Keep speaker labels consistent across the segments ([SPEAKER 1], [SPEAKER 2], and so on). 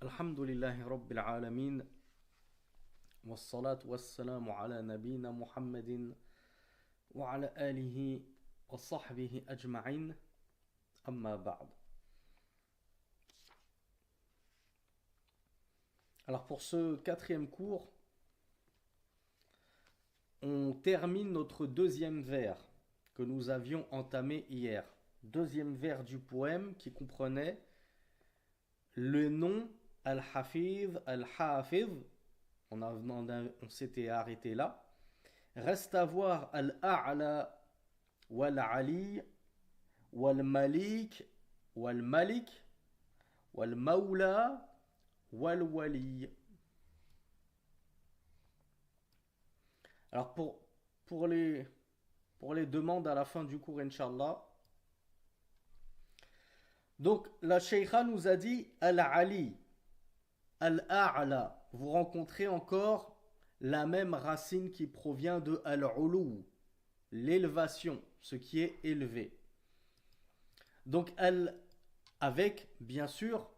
[SPEAKER 1] Alhamdulillahi Rabbil Alamin. Wassalatu wassalamu ala nabina Muhammadin wa ala alihi wa sahbihi ajma'in. Amma ba'd. Alors pour ce quatrième cours, on termine notre deuxième vers que nous avions entamé hier. Deuxième vers du poème qui comprenait le nom Al-Hafiz, Al-Hafiz. On s'était arrêté là. Reste à voir Al-A'la, Wal-Ali, Wal-Malik, Wal-Malik, Wal-Mawla, Wal-Wali. Alors pour les demandes à la fin du cours, Inch'Allah. Donc la Sheikha nous a dit Al-Ali, Al-A'la. Vous rencontrez encore la même racine qui provient de Al-Ulu, l'élévation, ce qui est élevé. Donc avec bien sûr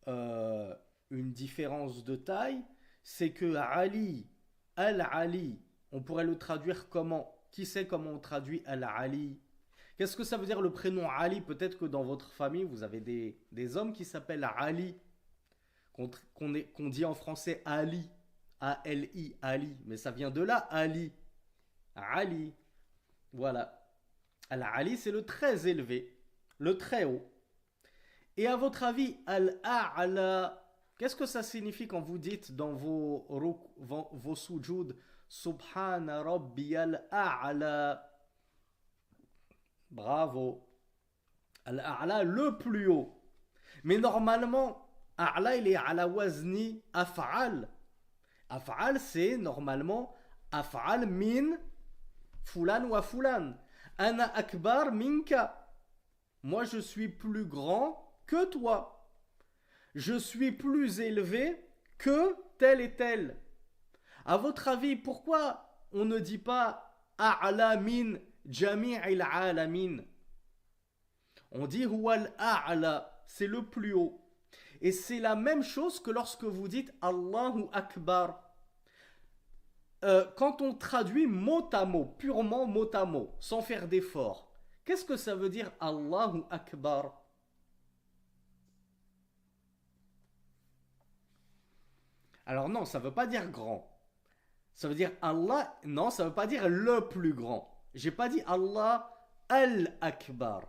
[SPEAKER 1] une différence de taille, c'est que Ali, Al-Ali, on pourrait le traduire comment? Qui sait comment on traduit Al-Ali? Qu'est-ce que ça veut dire le prénom Ali? Peut-être que dans votre famille, vous avez des hommes qui s'appellent Ali, qu'on dit en français Ali, A-L-I, Ali, mais ça vient de là, Ali, Ali, voilà. Al-Ali, c'est le très élevé, le très haut. Et à votre avis, Al-A'la, qu'est-ce que ça signifie quand vous dites dans vos sujoud, Subhana Rabbiyal A'la? Bravo. Al-A'la, le plus haut. Mais normalement, A'la, il est à la wazni af'al. Af'al, c'est normalement af'al min fulan wa fulan. Ana akbar minka. Moi, je suis plus grand que toi. Je suis plus élevé que tel et tel. À votre avis, pourquoi on ne dit pas A'la min jami'il alamin? On dit huwal a'la, c'est le plus haut. Et c'est la même chose que lorsque vous dites Allahu Akbar. Quand on traduit mot à mot, purement mot à mot, sans faire d'effort, qu'est-ce que ça veut dire Allahu Akbar? Alors non, ça ne veut pas dire grand. Ça veut dire Allah, non, ça ne veut pas dire le plus grand. J'ai pas dit Allah al-Akbar.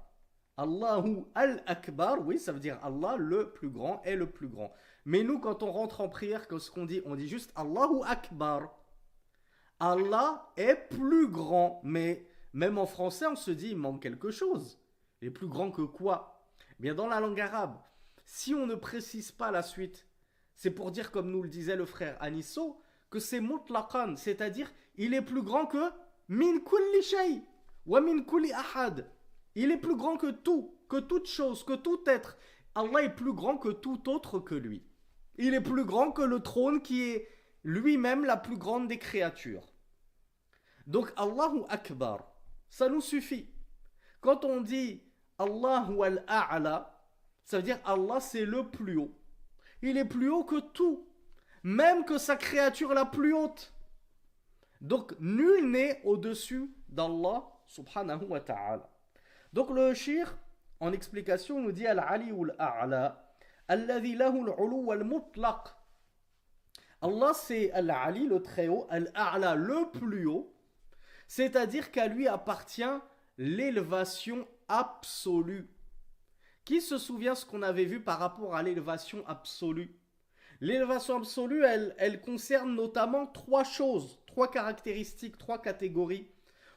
[SPEAKER 1] Allahu al-Akbar, oui, ça veut dire Allah le plus grand est le plus grand. Mais nous, quand on rentre en prière, qu'est-ce qu'on dit? On dit juste Allahu Akbar. Allah est plus grand, mais même en français, on se dit il manque quelque chose. Il est plus grand que quoi? Eh bien, dans la langue arabe, si on ne précise pas la suite, c'est pour dire, comme nous le disait le frère Anisso, que c'est mutlaqan, c'est-à-dire il est plus grand que min kulli shay wa min kulli ahad. Il est plus grand que tout, que toute chose, que tout être. Allah est plus grand que tout autre que lui. Il est plus grand que le trône qui est lui-même la plus grande des créatures. Donc Allahu Akbar, ça nous suffit. Quand on dit Allahu al-A'la, ça veut dire Allah c'est le plus haut. Il est plus haut que tout, même que sa créature la plus haute. Donc nul n'est au-dessus d'Allah subhanahu wa ta'ala. Donc le shir, en explication, nous dit Al-Ali ou Al-A'la, Alladhi lahu al-ulu wal-mutlaq. Allah c'est Al-Ali, le très haut, Al-A'la, le plus haut, c'est-à-dire qu'à lui appartient l'élévation absolue. Qui se souvient ce qu'on avait vu par rapport à l'élévation absolue? L'élévation absolue, elle concerne notamment trois choses, trois caractéristiques, trois catégories.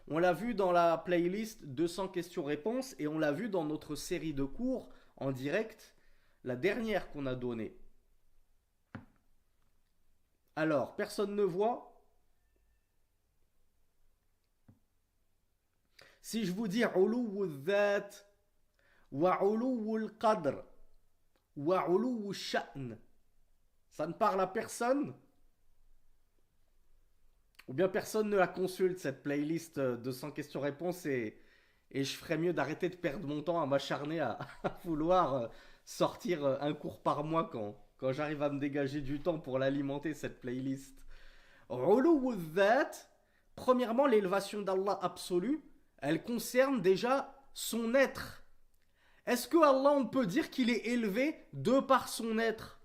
[SPEAKER 1] On l'a vu dans la playlist 200 questions-réponses et on l'a vu dans notre série de cours en direct, la dernière qu'on a donnée. Alors, personne ne voit? Si je vous dis uluwu dhat, wa uluwu qadr, wa uluwu sha'n, ça ne parle à personne? Ou bien personne ne la consulte, cette playlist de 100 questions-réponses, et je ferais mieux d'arrêter de perdre mon temps à m'acharner à vouloir sortir un cours par mois quand j'arrive à me dégager du temps pour l'alimenter, cette playlist. Uluwu dhat, premièrement, l'élévation d'Allah absolue, elle concerne déjà son être. Est-ce que Allah, on peut dire qu'il est élevé de par son être?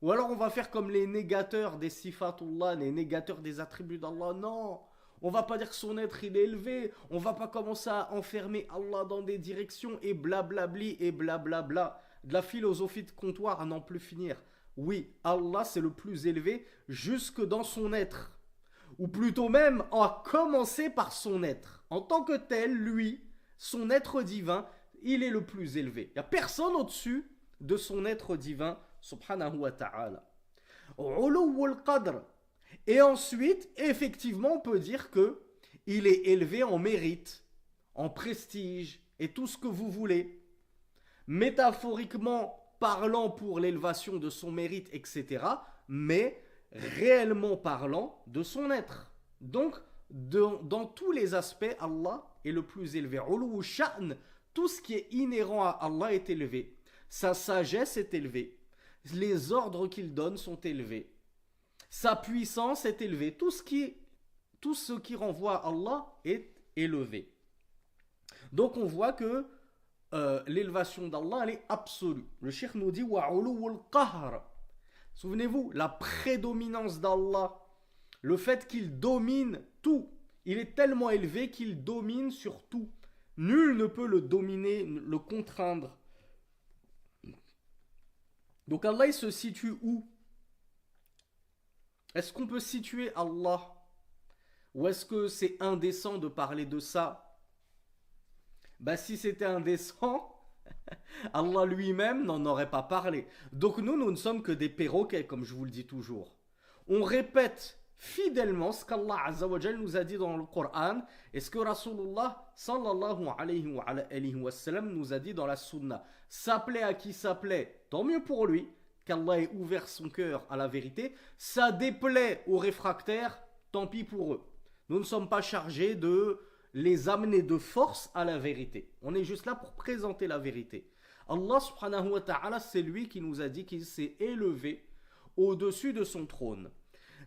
[SPEAKER 1] Ou alors on va faire comme les négateurs des sifatullah, les négateurs des attributs d'Allah. Non, on va pas dire que son être il est élevé. On va pas commencer à enfermer Allah dans des directions et blablabli et blablabla. De la philosophie de comptoir à n'en plus finir. Oui, Allah c'est le plus élevé jusque dans son être. Ou plutôt même à commencer par son être. En tant que tel, lui, son être divin, il est le plus élevé. Il n'y a personne au-dessus de son être divin, subhanahu wa ta'ala. Uluwul qadr. Et ensuite, effectivement, on peut dire que il est élevé en mérite, en prestige et tout ce que vous voulez. Métaphoriquement parlant pour l'élévation de son mérite, etc. Mais réellement parlant de son être. Donc, dans tous les aspects, Allah est le plus élevé. Uluwu sha'n, tout ce qui est inhérent à Allah est élevé. Sa sagesse est élevée. Les ordres qu'il donne sont élevés. Sa puissance est élevée. Tout ce qui renvoie à Allah est élevé. Donc on voit que l'élévation d'Allah elle est absolue. Le cheikh nous dit wa uluwul qahr. Souvenez-vous, la prédominance d'Allah, le fait qu'il domine tout. Il est tellement élevé qu'il domine sur tout. Nul ne peut le dominer, le contraindre. Donc Allah il se situe où? Est-ce qu'on peut situer Allah? Ou est-ce que c'est indécent de parler de ça? Bah si c'était indécent, Allah lui-même n'en aurait pas parlé. Donc nous ne sommes que des perroquets, comme je vous le dis toujours. On répète fidèlement ce qu'Allah Azza wa Jal nous a dit dans le Coran et ce que Rasulullah sallallahu alayhi wa sallam nous a dit dans la Sunna. S'appelait à qui s'appelait, tant mieux pour lui, qu'Allah ait ouvert son cœur à la vérité. Ça déplaît aux réfractaires, tant pis pour eux. Nous ne sommes pas chargés de les amener de force à la vérité. On est juste là pour présenter la vérité. Allah subhanahu wa ta'ala, c'est lui qui nous a dit qu'il s'est élevé au-dessus de son trône.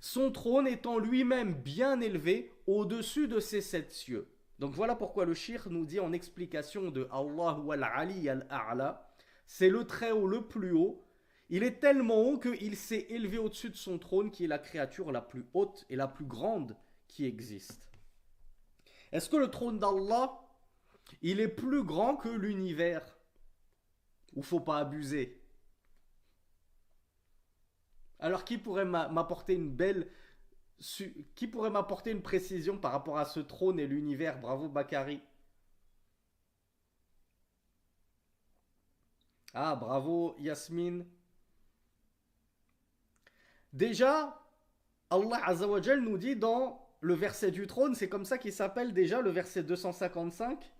[SPEAKER 1] Son trône étant lui-même bien élevé au-dessus de ses 7 cieux. Donc voilà pourquoi le shir nous dit en explication de Allahu al-Ali al-A'la, c'est le très haut, le plus haut. Il est tellement haut qu'il s'est élevé au-dessus de son trône qui est la créature la plus haute et la plus grande qui existe. Est-ce que le trône d'Allah, il est plus grand que l'univers? Ou faut pas abuser? Alors qui pourrait m'apporter qui pourrait m'apporter une précision par rapport à ce trône et l'univers? Bravo Bakari. Ah bravo Yasmine. Déjà, Allah Azza wa Jal nous dit dans le verset du trône, c'est comme ça qu'il s'appelle déjà le verset 255.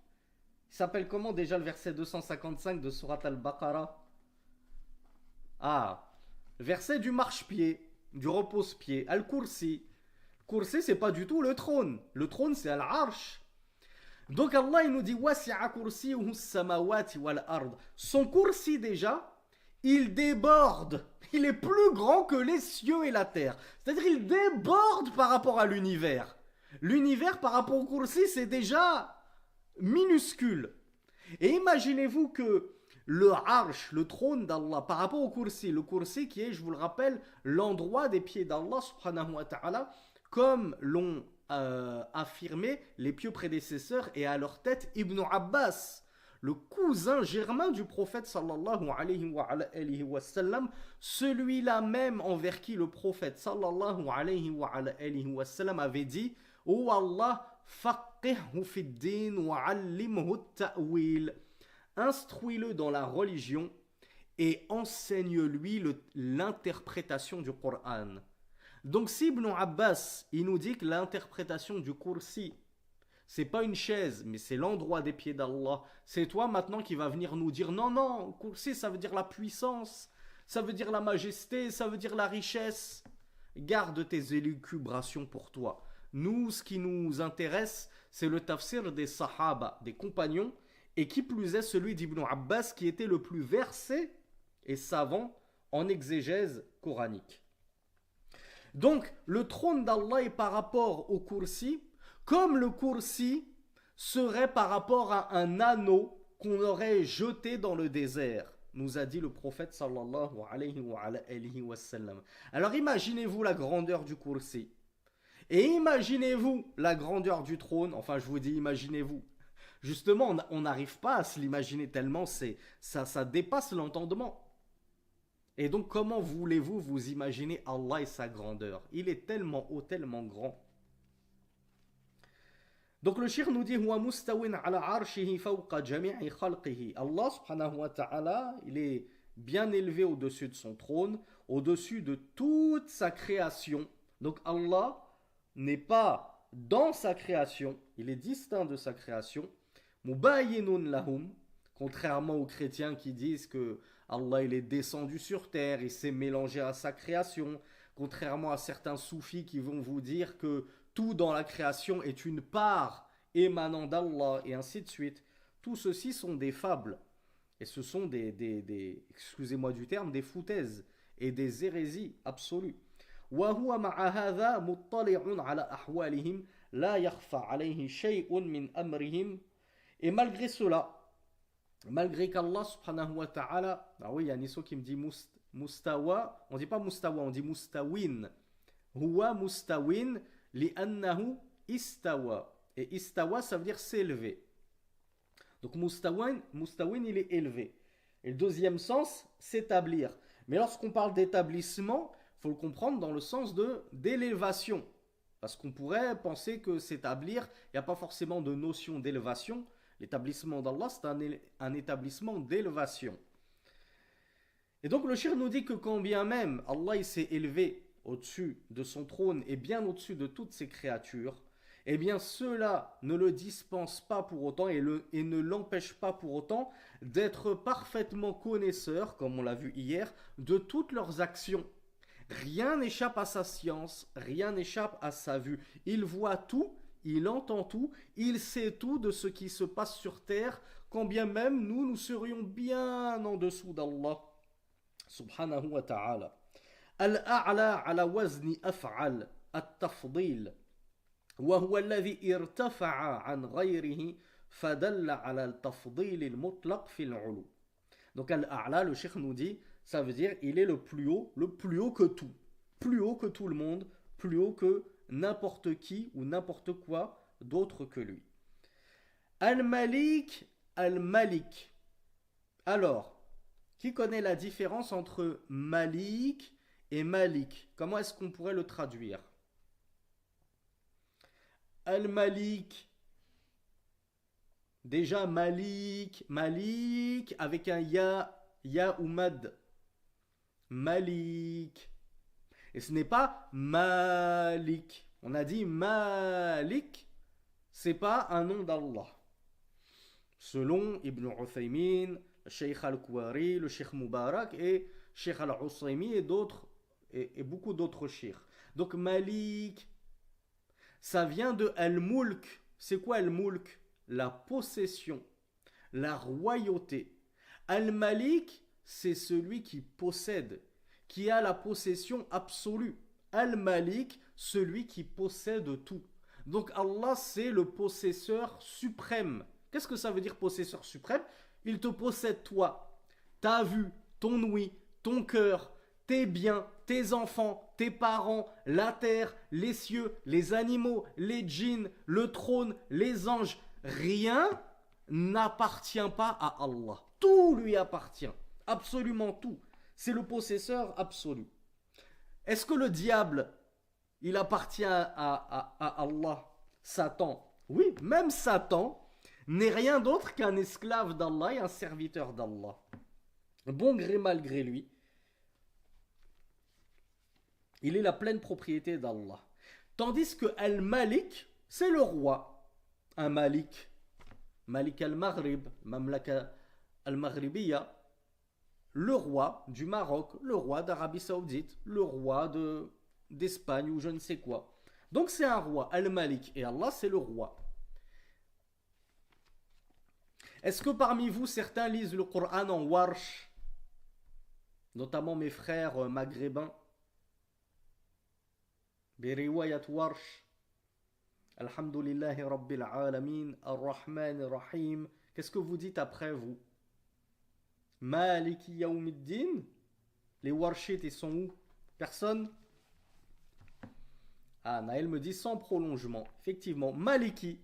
[SPEAKER 1] Il s'appelle comment déjà le verset 255 de Surat Al-Baqarah? Ah, verset du marche-pied, du repose-pied, Al-Kursi. Kursi, c'est pas du tout le trône. Le trône, c'est Al-Arsh. Donc Allah, il nous dit Wasi'a kursiyuhu as-samawati wal-ard. Son kursi déjà, il déborde. Il est plus grand que les cieux et la terre. C'est-à-dire, il déborde par rapport à l'univers. L'univers, par rapport au kursi, c'est déjà minuscule. Et imaginez-vous que le arsh, le trône d'Allah, par rapport au kursi, le kursi qui est, je vous le rappelle, l'endroit des pieds d'Allah, subhanahu wa ta'ala, comme l'ont affirmé les pieux prédécesseurs et à leur tête Ibn Abbas, le cousin germain du prophète sallallahu alayhi wa sallam, celui-là même envers qui le prophète sallallahu alayhi wa sallam avait dit Oh Allah, faqihhu fid din wa allimhu ta'wil. Instruis-le dans la religion et enseigne-lui l'interprétation du Coran. Donc si Ibn Abbas, il nous dit que l'interprétation du kursi, c'est pas une chaise, mais c'est l'endroit des pieds d'Allah, c'est toi maintenant qui va venir nous dire non, non, kursi ça veut dire la puissance, ça veut dire la majesté, ça veut dire la richesse. Garde tes élucubrations pour toi. Nous, ce qui nous intéresse, c'est le tafsir des sahaba, des compagnons, et qui plus est celui d'Ibn Abbas qui était le plus versé et savant en exégèse coranique. Donc, le trône d'Allah est par rapport au kursi, comme le kursi serait par rapport à un anneau qu'on aurait jeté dans le désert, nous a dit le prophète sallallahu alayhi wa sallam. Alors imaginez-vous la grandeur du kursi. Et imaginez-vous la grandeur du trône. Enfin, je vous dis imaginez-vous. Justement, on n'arrive pas à se l'imaginer tellement ça dépasse l'entendement. Et donc, comment voulez-vous vous imaginer Allah et sa grandeur? Il est tellement haut, tellement grand. Donc le cheikh nous dit Huwa mustawin ala arshihi fawqa jami'i khalqihi. Allah subhanahu wa ta'ala, il est bien élevé au-dessus de son trône, au-dessus de toute sa création. Donc Allah n'est pas dans sa création, il est distinct de sa création. Mubayyinun lahum, contrairement aux chrétiens qui disent que Allah il est descendu sur terre, il s'est mélangé à sa création, contrairement à certains soufis qui vont vous dire que tout dans la création est une part émanant d'Allah et ainsi de suite. Tout ceci sont des fables et ce sont excusez-moi du terme, des foutaises et des hérésies absolues. وهو مع هذا مطلع على أحوالهم لا يخفى عليه شيء من أمرهم. Et malgré cela, malgré qu'Allah subhanahu wa ta'ala, ah oui, il y a Nisso qui me dit mustawa, on dit pas mustawa, on dit mustawin. Huwa mustawin li'annahu istawa. Et istawa, ça veut dire s'élever. Donc mustawin, il est élevé. Et le deuxième sens, s'établir. Mais lorsqu'on parle d'établissement, il faut le comprendre dans le sens d'élévation. Parce qu'on pourrait penser que s'établir, il n'y a pas forcément de notion d'élévation. L'établissement d'Allah, c'est un établissement d'élévation. Et donc le shir nous dit que quand bien même Allah s'est élevé au-dessus de son trône et bien au-dessus de toutes ses créatures, eh bien cela ne le dispense pas pour autant et ne l'empêche pas pour autant d'être parfaitement connaisseur, comme on l'a vu hier, de toutes leurs actions. Rien n'échappe à sa science, rien n'échappe à sa vue. Il voit tout, il entend tout, il sait tout de ce qui se passe sur terre, quand bien même nous serions bien en dessous d'Allah, subhanahu wa ta'ala. Al-a'la ala wazni af'al at-tafdil. وهو الذي ارتفع عن غيره فدل على التفضيل المطلق في العلو. Donc al-a'la, le cheikh nous dit, ça veut dire il est le plus haut que tout. Plus haut que tout le monde, plus haut que n'importe qui ou n'importe quoi d'autre que lui. Al-Malik, Al-Malik. Alors, qui connaît la différence entre Malik et Malik? Comment est-ce qu'on pourrait le traduire? Al-Malik. Déjà Malik avec un ya ou mad. Malik. Et ce n'est pas Malik. On a dit Malik, c'est pas un nom d'Allah. Selon Ibn Uthaymin, le Sheikh Al-Kouari, le Sheikh Mubarak et Sheikh Al-Usaymi et d'autres et beaucoup d'autres sheikhs. Donc Malik, ça vient de Al-Mulk. C'est quoi Al-Mulk? La possession, la royauté. Al-Malik, c'est celui qui possède, qui a la possession absolue. Al-Malik, celui qui possède tout. Donc Allah, c'est le possesseur suprême. Qu'est-ce que ça veut dire possesseur suprême? Il te possède toi, ta vue, ton ouïe, ton cœur, tes biens, tes enfants, tes parents, la terre, les cieux, les animaux, les djinns, le trône, les anges. Rien n'appartient pas à Allah. Tout lui appartient. Absolument tout. C'est le possesseur absolu. Est-ce que le diable, il appartient à Allah, Satan? Oui, même Satan n'est rien d'autre qu'un esclave d'Allah et un serviteur d'Allah. Bon gré mal gré lui, il est la pleine propriété d'Allah. Tandis que Al-Malik, c'est le roi. Un Malik, Malik al-Maghrib, Mamlaka al-Maghribiya, le roi du Maroc, le roi d'Arabie Saoudite, le roi d'Espagne ou je ne sais quoi. Donc c'est un roi, Al-Malik, et Allah c'est le roi. Est-ce que parmi vous certains lisent le Coran en warsh? notamment mes frères maghrébins. Biriwayat Warsh. Alhamdulillahi Rabbil Alamin, Ar-Rahman Ar-Rahim. Qu'est-ce que vous dites après vous? Maliki Yawmiddin. Les Warshites, ils sont où? Personne? Ah, Naël me dit sans prolongement. Effectivement, Maliki.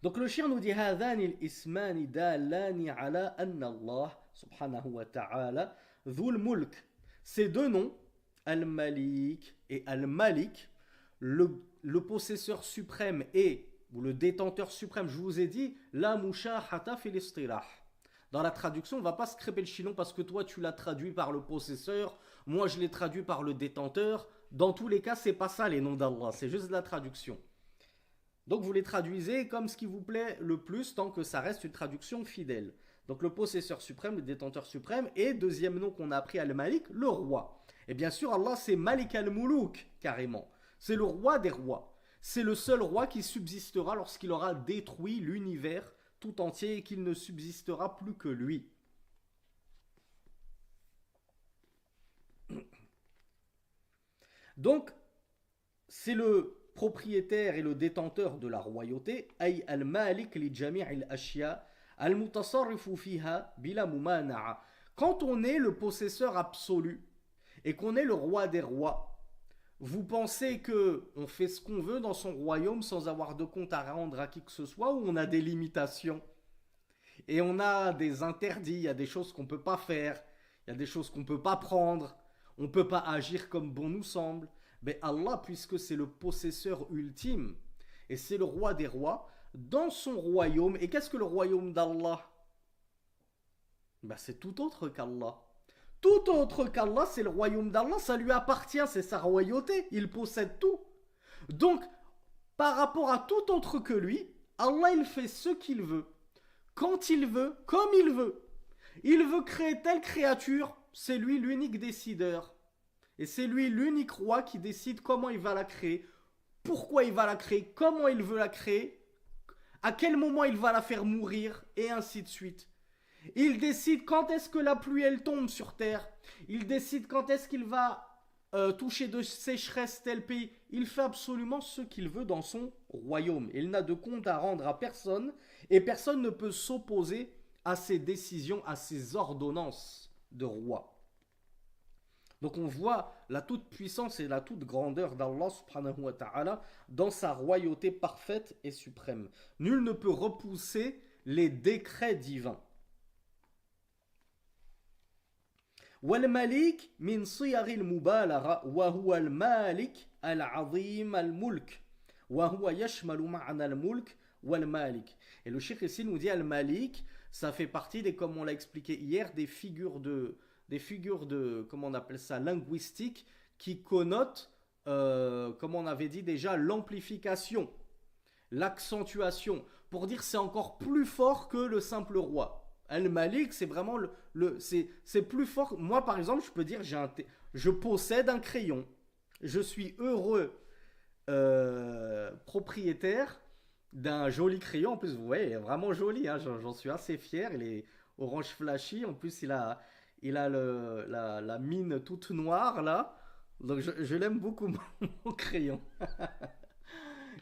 [SPEAKER 1] Donc le chien nous dit هذان الاسمان دالان على أن الله سبحانه وتعالى ذو الملك. Ces deux noms, Al-Malik et Al-Malik, le possesseur suprême et ou le détenteur suprême, je vous ai dit, la mushahata fil istilah. Dans la traduction, on ne va pas se crêper le chignon parce que toi tu l'as traduit par le possesseur, moi je l'ai traduit par le détenteur. Dans tous les cas, c'est pas ça les noms d'Allah, c'est juste de la traduction. Donc vous les traduisez comme ce qui vous plaît le plus tant que ça reste une traduction fidèle. Donc le possesseur suprême, le détenteur suprême et deuxième nom qu'on a appris Al-Malik, le roi. Et bien sûr Allah c'est Malik al-Muluk carrément. C'est le roi des rois. C'est le seul roi qui subsistera lorsqu'il aura détruit l'univers tout entier et qu'il ne subsistera plus que lui. Donc c'est le propriétaire et le détenteur de la royauté, ay al-malik li jami' al-ashya al-mutasarrifu fiha bila mumana'a. Quand on est le possesseur absolu et qu'on est le roi des rois, vous pensez que on fait ce qu'on veut dans son royaume sans avoir de compte à rendre à qui que ce soit, ou on a des limitations et on a des interdits, il y a des choses qu'on ne peut pas faire, il y a des choses qu'on ne peut pas prendre, on ne peut pas agir comme bon nous semble. Mais Allah, puisque c'est le possesseur ultime et c'est le roi des rois, dans son royaume, et qu'est-ce que le royaume d'Allah? C'est tout autre qu'Allah. Tout autre qu'Allah, c'est le royaume d'Allah, ça lui appartient, c'est sa royauté, il possède tout. Donc, par rapport à tout autre que lui, Allah, il fait ce qu'il veut, quand il veut, comme il veut. Il veut créer telle créature, c'est lui l'unique décideur. Et c'est lui l'unique roi qui décide comment il va la créer, pourquoi il va la créer, comment il veut la créer, à quel moment il va la faire mourir, et ainsi de suite. Il décide quand est-ce que la pluie elle tombe sur terre. Il décide quand est-ce qu'il va toucher de sécheresse tel pays. Il fait absolument ce qu'il veut dans son royaume. Il n'a de compte à rendre à personne, et personne ne peut s'opposer à ses décisions, à ses ordonnances de roi. Donc on voit la toute puissance et la toute grandeur d'Allah subhanahu wa ta'ala dans sa royauté parfaite et suprême. Nul ne peut repousser les décrets divins. والملك من صيغ المبالغة وهو المالك العظيم الملك وهو يشمل معنى الملك والمالك. Et le cheikh ici nous dit al-Malik, ça fait partie des, comme on l'a expliqué hier, des figures de, comment on appelle ça, linguistiques qui connotent, comme on avait dit déjà, l'amplification, l'accentuation, pour dire c'est encore plus fort que le simple roi. Al-Malik, c'est vraiment c'est plus fort. Moi, par exemple, je peux dire, je possède un crayon. Je suis heureux propriétaire d'un joli crayon. En plus, vous voyez, il est vraiment joli. Hein, j'en suis assez fier. Il est orange flashy. En plus, il a la mine toute noire, là. Donc, je l'aime beaucoup, mon crayon.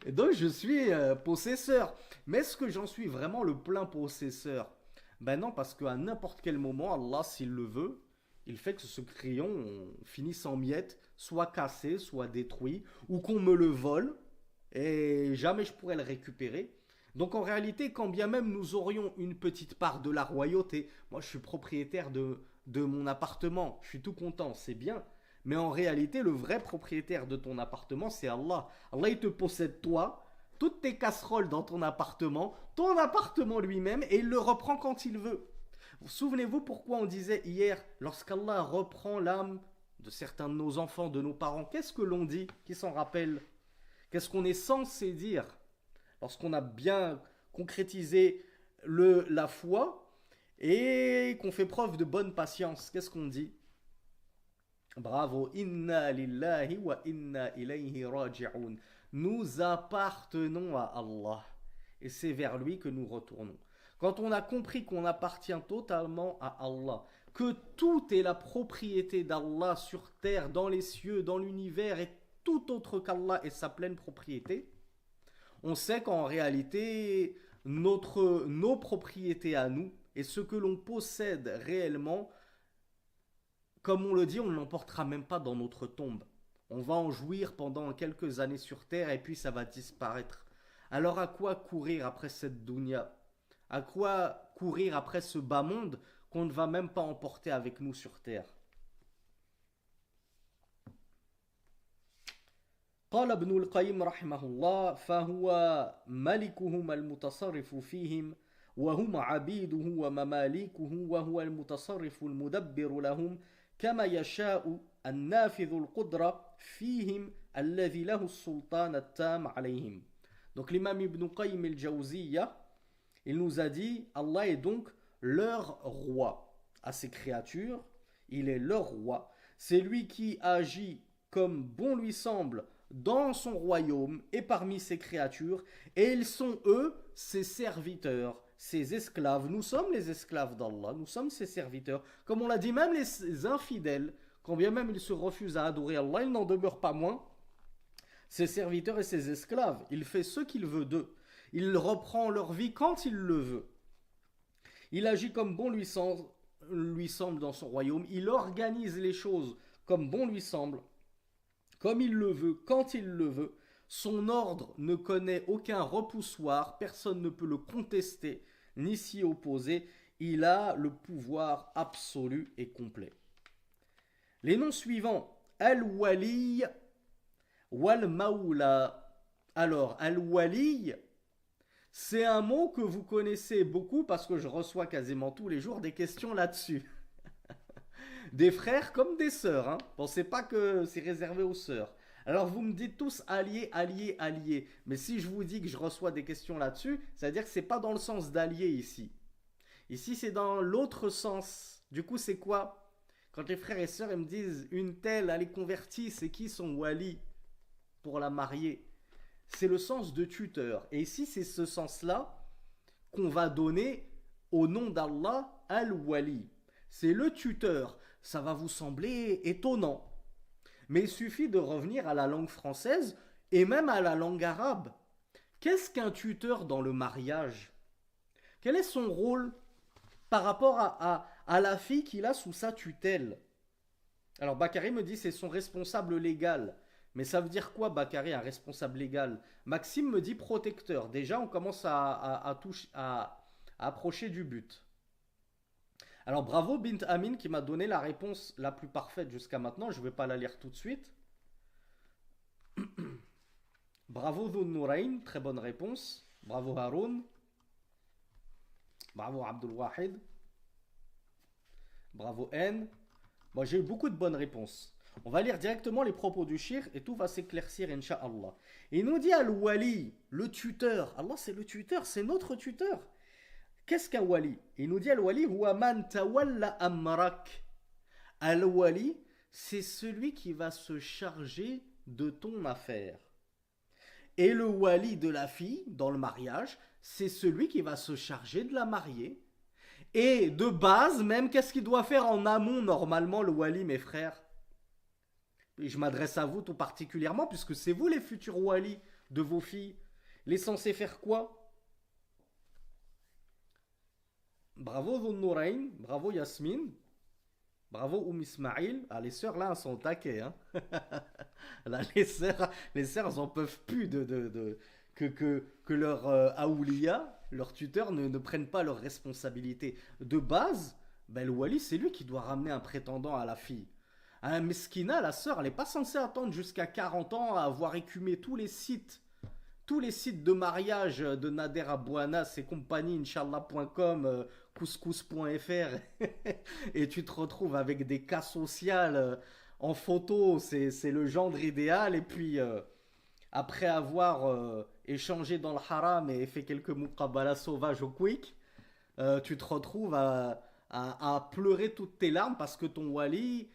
[SPEAKER 1] Et donc, je suis possesseur. Mais est-ce que j'en suis vraiment le plein possesseur? Ben non, parce qu'à n'importe quel moment, Allah, s'il le veut, il fait que ce crayon finisse en miettes, soit cassé, soit détruit, ou qu'on me le vole, et jamais je pourrais le récupérer. Donc en réalité, quand bien même nous aurions une petite part de la royauté, moi je suis propriétaire de mon appartement, je suis tout content, c'est bien. Mais en réalité, le vrai propriétaire de ton appartement, c'est Allah. Allah, il te possède toi, toutes tes casseroles dans ton appartement lui-même, et il le reprend quand il veut. Souvenez-vous pourquoi on disait hier, lorsqu'Allah reprend l'âme de certains de nos enfants, de nos parents, qu'est-ce que l'on dit? Qui s'en rappelle? Qu'est-ce qu'on est censé dire lorsqu'on a bien concrétisé la foi et qu'on fait preuve de bonne patience? Qu'est-ce qu'on dit? Bravo. Inna lillahi wa inna ilayhi raji'un. Nous appartenons à Allah. Et c'est vers lui que nous retournons. Quand on a compris qu'on appartient totalement à Allah, que tout est la propriété d'Allah sur terre, dans les cieux, dans l'univers et tout autre qu'Allah est sa pleine propriété, on sait qu'en réalité, nos propriétés à nous et ce que l'on possède réellement, comme on le dit, on ne l'emportera même pas dans notre tombe. On va en jouir pendant quelques années sur terre et puis ça va disparaître. Alors à quoi courir après cette dunya? À quoi courir après ce bas monde qu'on ne va même pas emporter avec nous sur terre? قال ابن القيم رحمه الله فهو ملكهم المتصرف فيهم وهم عبيده ومماليكه وهو المتصرف المدبر لهم كما يشاء النافذ القدرة فيهم الذي له السلطان التام عليهم. Donc l'imam Ibn Qayyim al-Jawziyya, il nous a dit Allah est donc leur roi à ses créatures, il est leur roi, c'est lui qui agit comme bon lui semble dans son royaume et parmi ses créatures, et ils sont eux ses serviteurs, ses esclaves. Nous sommes les esclaves d'Allah, nous sommes ses serviteurs. Comme on l'a dit, même les infidèles, quand bien même ils se refusent à adorer Allah, ils n'en demeurent pas moins ses serviteurs et ses esclaves. Il fait ce qu'il veut d'eux. Il reprend leur vie quand il le veut. Il agit comme bon lui semble dans son royaume. Il organise les choses comme bon lui semble, comme il le veut, quand il le veut. Son ordre ne connaît aucun repoussoir, personne ne peut le contester ni s'y opposer. Il a le pouvoir absolu et complet. Les noms suivants, Al-Wali, Wal-Maoula. Alors, Al-Wali, c'est un mot que vous connaissez beaucoup parce que je reçois quasiment tous les jours des questions là-dessus. Des frères comme des sœurs, hein. Pensez pas que c'est réservé aux sœurs. Alors vous me dites tous alliés, alliés, alliés. Mais si je vous dis que je reçois des questions là-dessus, ça veut dire que c'est pas dans le sens d'alliés ici. Ici c'est dans l'autre sens. Du coup c'est quoi? Quand les frères et sœurs ils me disent une telle, elle est convertie, c'est qui son wali pour la marier? C'est le sens de tuteur. Et ici c'est ce sens-là qu'on va donner au nom d'Allah al-wali. C'est le tuteur. Ça va vous sembler étonnant. Mais il suffit de revenir à la langue française et même à la langue arabe. Qu'est-ce qu'un tuteur dans le mariage? Quel est son rôle par rapport à la fille qu'il a sous sa tutelle? Alors Bakary me dit c'est son responsable légal. Mais ça veut dire quoi Bakary, un responsable légal? Maxime me dit protecteur. Déjà on commence à approcher du but. Alors bravo Bint Amin qui m'a donné la réponse la plus parfaite jusqu'à maintenant. Je ne vais pas la lire tout de suite. Bravo Dhun Nourayn, très bonne réponse. Bravo Haroun. Bravo Abdul Wahid. Bravo N. Bon, j'ai eu beaucoup de bonnes réponses. On va lire directement les propos du shir et tout va s'éclaircir Inch'Allah. Il nous dit Al-Wali, le tuteur. Allah c'est le tuteur, c'est notre tuteur. Qu'est-ce qu'un wali? Il nous dit Al-Wali, huwa man tawalla amrak. Al-Wali, c'est celui qui va se charger de ton affaire. Et le wali de la fille, dans le mariage, c'est celui qui va se charger de la marier. Et de base, même, qu'est-ce qu'il doit faire en amont, normalement, le wali, mes frères? Et je m'adresse à vous tout particulièrement, puisque c'est vous les futurs walis de vos filles. Il est censé faire quoi? Bravo Dhun Nourayn, bravo Yasmine, bravo Ismail. Ah, les sœurs là, elles sont au taquet. Hein. Là, les sœurs, elles en peuvent plus que leur aoulia, leur tuteur, ne prennent pas leurs responsabilités. De base, ben, le wali, c'est lui qui doit ramener un prétendant à la fille. Un meskina, la sœur, elle n'est pas censée attendre jusqu'à 40 ans à avoir écumé tous les sites de mariage de Nader Abouanas et compagnie, Inch'Allah.com, couscous.fr, et tu te retrouves avec des cas sociaux en photo, c'est le genre idéal, et puis après avoir échangé dans le haram et fait quelques muqabala sauvages au quick, tu te retrouves à pleurer toutes tes larmes parce que ton wali,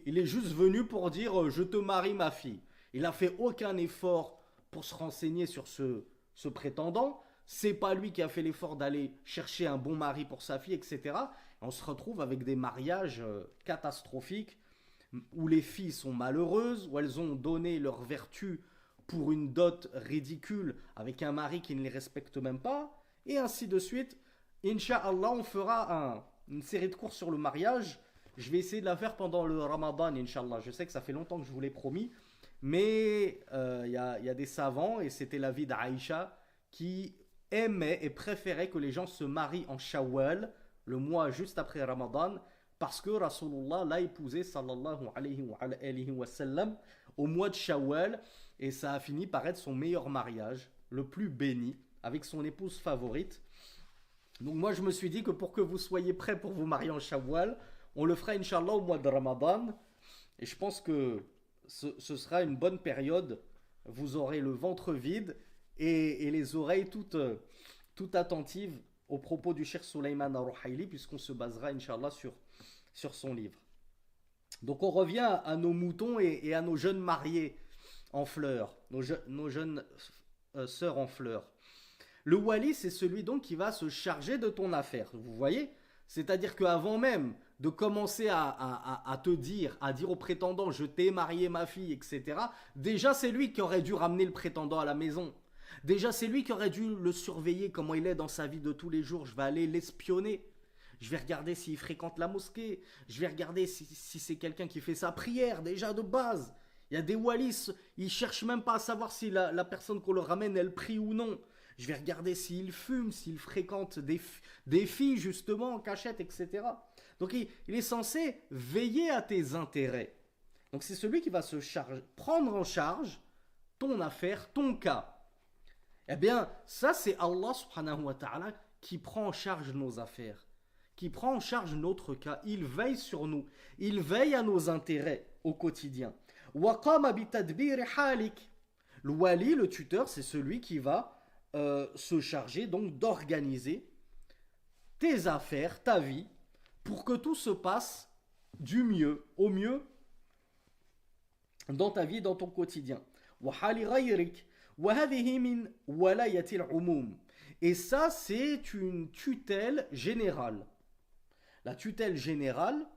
[SPEAKER 1] il est juste venu pour dire je te marie ma fille. Il n'a fait aucun effort pour se renseigner sur ce prétendant. C'est pas lui qui a fait l'effort d'aller chercher un bon mari pour sa fille, etc. On se retrouve avec des mariages catastrophiques où les filles sont malheureuses, où elles ont donné leur vertu pour une dot ridicule avec un mari qui ne les respecte même pas, et ainsi de suite. Inch'Allah, on fera une série de cours sur le mariage. Je vais essayer de la faire pendant le Ramadan, Inch'Allah. Je sais que ça fait longtemps que je vous l'ai promis, mais y a des savants, et c'était l'avis d'Aïcha, qui aimait et préférait que les gens se marient en Shawwal, le mois juste après Ramadan, parce que Rasulullah l'a épousé, sallallahu alayhi wa sallam, au mois de Shawwal, et ça a fini par être son meilleur mariage, le plus béni, avec son épouse favorite. Donc moi je me suis dit que pour que vous soyez prêts pour vous marier en Shawwal, on le fera Inch'Allah au mois de Ramadan, et je pense que ce sera une bonne période. Vous aurez le ventre vide et les oreilles toutes attentives aux propos du Cheikh Sulayman al-Ruhaili, puisqu'on se basera, Inch'Allah, sur son livre. Donc on revient à nos moutons et à nos jeunes mariés en fleurs, nos jeunes sœurs en fleurs. Le wali, c'est celui donc qui va se charger de ton affaire, vous voyez? C'est-à-dire qu'avant même de commencer à te dire, à dire au prétendant, je t'ai marié ma fille, etc., déjà c'est lui qui aurait dû ramener le prétendant à la maison. Déjà, c'est lui qui aurait dû le surveiller, comment il est dans sa vie de tous les jours. Je vais aller l'espionner. Je vais regarder s'il fréquente la mosquée. Je vais regarder si c'est quelqu'un qui fait sa prière, déjà de base. Il y a des walis, ils cherchent même pas à savoir si la personne qu'on leur ramène, elle prie ou non. Je vais regarder s'il fume, s'il fréquente des filles, justement, en cachette, etc. Donc, il est censé veiller à tes intérêts. Donc, c'est celui qui va prendre en charge ton affaire, ton cas. Eh bien, ça c'est Allah subhanahu wa ta'ala qui prend en charge nos affaires, qui prend en charge notre cas. Il veille sur nous, il veille à nos intérêts au quotidien. وَقَامَ بِتَدْبِيرِ حَالِكَ. Le wali, le tuteur, c'est celui qui va se charger donc d'organiser tes affaires, ta vie, pour que tout se passe du mieux, au mieux, dans ta vie, dans ton quotidien. وَحَالِ غَيْرِكَ. Et ça, c'est une tutelle générale. La tutelle générale,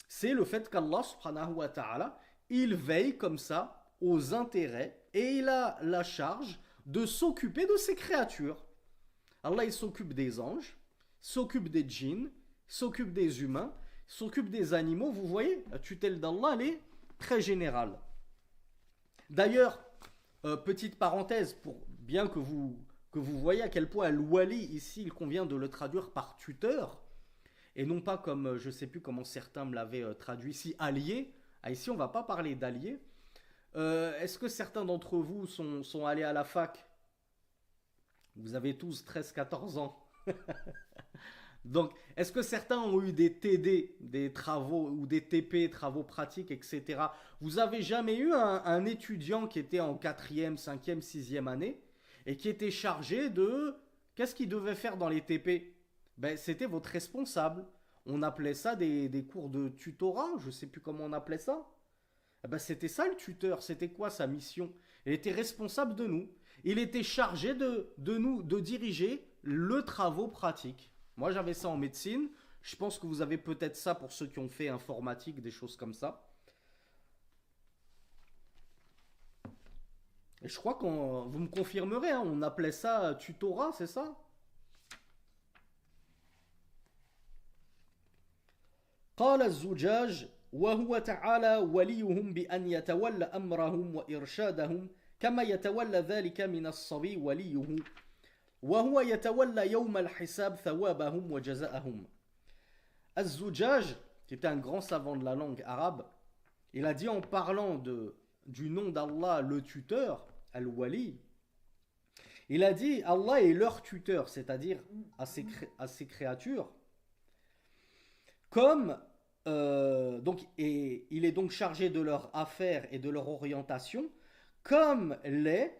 [SPEAKER 1] c'est le fait qu'Allah subhanahu wa ta'ala, il veille comme ça aux intérêts et il a la charge de s'occuper de ses créatures. Allah, il s'occupe des anges, s'occupe des djinns, s'occupe des humains, s'occupe des animaux. Vous voyez, la tutelle d'Allah, elle est très générale. D'ailleurs, petite parenthèse, pour bien que vous voyez à quel point al-wali, ici, il convient de le traduire par tuteur, et non pas comme, je ne sais plus comment certains me l'avaient traduit ici, allié. Ah, ici, on ne va pas parler d'allié. Est-ce que certains d'entre vous sont allés à la fac? Vous avez tous 13-14 ans. Donc, est-ce que certains ont eu des TD, des travaux, ou des TP, travaux pratiques, etc. Vous n'avez jamais eu un étudiant qui était en 4e, 5e, 6e année et qui était chargé de... Qu'est-ce qu'il devait faire dans les TP? Ben, c'était votre responsable. On appelait ça des cours de tutorat, je ne sais plus comment on appelait ça. Eh ben, c'était ça le tuteur, c'était quoi sa mission? Il était responsable de nous. Il était chargé de diriger le travaux pratique. Moi, j'avais ça en médecine. Je pense que vous avez peut-être ça pour ceux qui ont fait informatique, des choses comme ça. Et je crois vous me confirmerez, hein, on appelait ça tutorat, c'est ça? قال الزجاج وهو تعالى وليهم بأن يتولى أمرهم وإرشادهم كما يتولى ذلك من الصبي وليه وهو يتولى يوم الحساب ثوابهم وجزاءهم. Az-Zujaj, qui était un grand savant de la langue arabe, il a dit en parlant du nom d'Allah, le tuteur, Al-Wali, il a dit Allah est leur tuteur, c'est-à-dire à ses créatures, comme et il est donc chargé de leur affaire et de leur orientation, comme l'est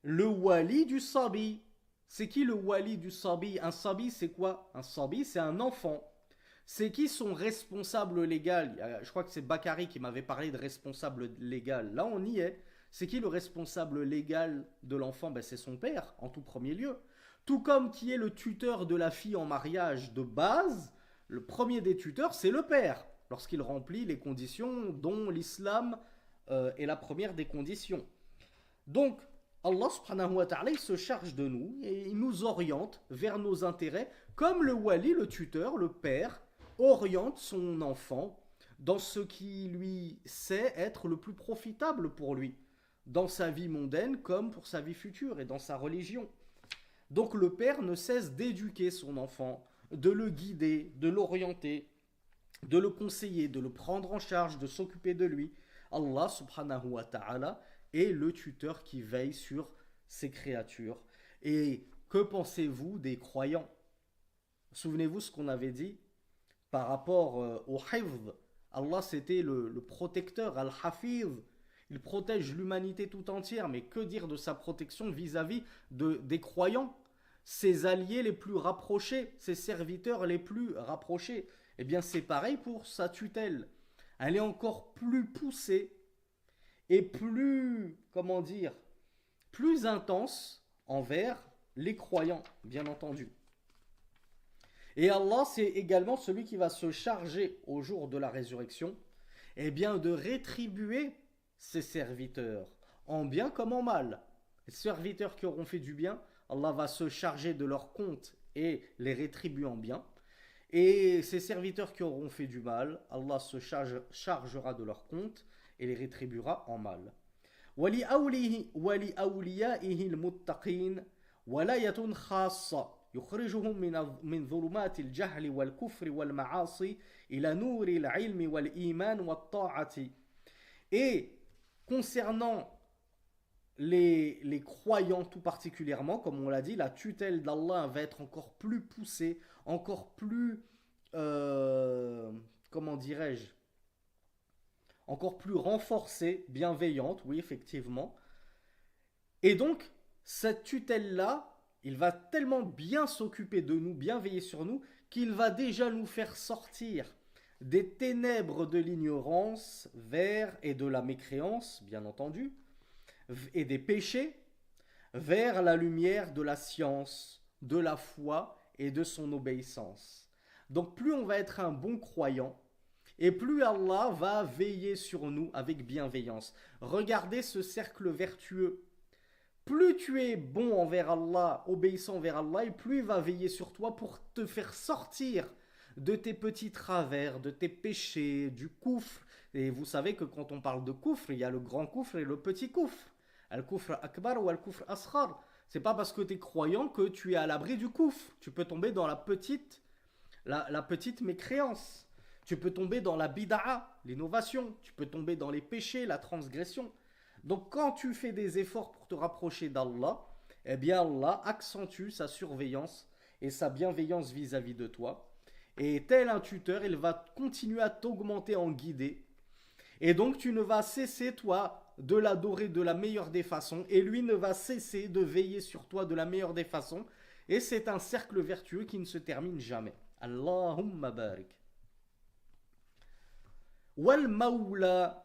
[SPEAKER 1] le wali du sabi. C'est qui le wali du sabi? Un sabi, c'est quoi? Un sabi, c'est un enfant. C'est qui son responsable légal? Je crois que c'est Bakary qui m'avait parlé de responsable légal. Là, on y est. C'est qui le responsable légal de l'enfant? Ben, c'est son père, en tout premier lieu. Tout comme qui est le tuteur de la fille en mariage de base, le premier des tuteurs, c'est le père, lorsqu'il remplit les conditions dont l'islam est la première des conditions. Donc, Allah subhanahu wa ta'ala, il se charge de nous et il nous oriente vers nos intérêts, comme le wali, le tuteur, le père, oriente son enfant dans ce qui lui sait être le plus profitable pour lui, dans sa vie mondaine comme pour sa vie future et dans sa religion. Donc le père ne cesse d'éduquer son enfant, de le guider, de l'orienter, de le conseiller, de le prendre en charge, de s'occuper de lui. Allah subhanahu wa ta'ala est le tuteur qui veille sur ses créatures. Et que pensez-vous des croyants? Souvenez-vous ce qu'on avait dit par rapport au hifz. Allah c'était le protecteur, al-hafiz. Il protège l'humanité tout entière, mais que dire de sa protection vis-à-vis des croyants, ses alliés les plus rapprochés, ses serviteurs les plus rapprochés? Eh bien c'est pareil pour sa tutelle. Elle est encore plus poussée et plus, comment dire, plus intense envers les croyants, bien entendu. Et Allah, c'est également celui qui va se charger au jour de la résurrection, eh bien, de rétribuer ses serviteurs, en bien comme en mal. Les serviteurs qui auront fait du bien, Allah va se charger de leur compte et les rétribuer en bien. Et ces serviteurs qui auront fait du mal, Allah se chargera de leur compte et les rétribuera en mal. وَلِأَوْلِيَائِهِ الْمُتَّقِينَ وَلَيَةٌ خَاصَّةٌ يخرجهم من ظلمات الجهل والكفر والمعاصي إلى نور العلم والإيمان والطاعة. Et concernant les croyants tout particulièrement, comme on l'a dit, la tutelle d'Allah va être encore plus poussée, encore plus, comment dirais-je, encore plus renforcée, bienveillante, oui effectivement. Et donc, cette tutelle-là, il va tellement bien s'occuper de nous, bien veiller sur nous, qu'il va déjà nous faire sortir des ténèbres de l'ignorance et de la mécréance, bien entendu, et des péchés, vers la lumière de la science, de la foi et de son obéissance. Donc plus on va être un bon croyant, et plus Allah va veiller sur nous avec bienveillance. Regardez ce cercle vertueux. Plus tu es bon envers Allah, obéissant envers Allah, et plus il va veiller sur toi pour te faire sortir de tes petits travers, de tes péchés, du koufr. Et vous savez que quand on parle de koufr, il y a le grand koufr et le petit koufr. Al-koufr akbar ou al-koufr asghar. C'est pas parce que tu es croyant que tu es à l'abri du koufr. Tu peux tomber dans la petite mécréance. Tu peux tomber dans la bid'a, l'innovation. Tu peux tomber dans les péchés, la transgression. Donc quand tu fais des efforts pour te rapprocher d'Allah, eh bien Allah accentue sa surveillance et sa bienveillance vis-à-vis de toi. Et tel un tuteur, il va continuer à t'augmenter en guidée. Et donc tu ne vas cesser, toi, de l'adorer de la meilleure des façons. Et lui ne va cesser de veiller sur toi de la meilleure des façons. Et c'est un cercle vertueux qui ne se termine jamais. Allahumma barik. Wal Mawla.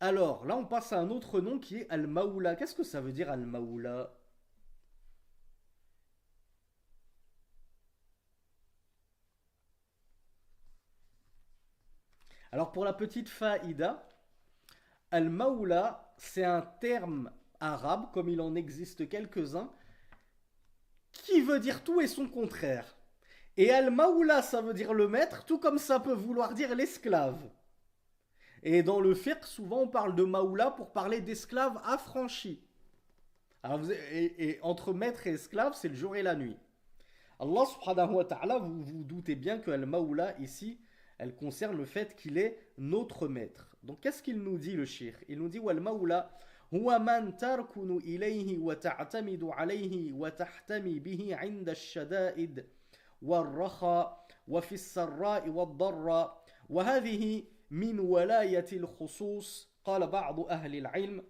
[SPEAKER 1] Alors, là, on passe à un autre nom qui est Al-Mawla. Qu'est-ce que ça veut dire Al-Mawla? Alors, pour la petite faïda, Al-Mawla, c'est un terme arabe, comme il en existe quelques-uns, qui veut dire tout et son contraire. Et Al-Mawla, ça veut dire le maître, tout comme ça peut vouloir dire l'esclave. Et dans le fiqh, souvent on parle de maoula pour parler d'esclaves affranchis. Alors et entre maître et esclave, c'est le jour et la nuit. Allah subhanahu wa ta'ala, vous vous doutez bien que al-maoula ici, elle concerne le fait qu'il est notre maître. Donc qu'est-ce qu'il nous dit le shir? Il nous dit wal maoula huwa man tarkunu ilayhi wa ta'tamidu alayhi wa tahtami bihi 'inda ash-shada'id wal-rakha wa fi as-sarra'i wad-darra wa hadhihi من ولاية الخصوص قال بعض أهل العلم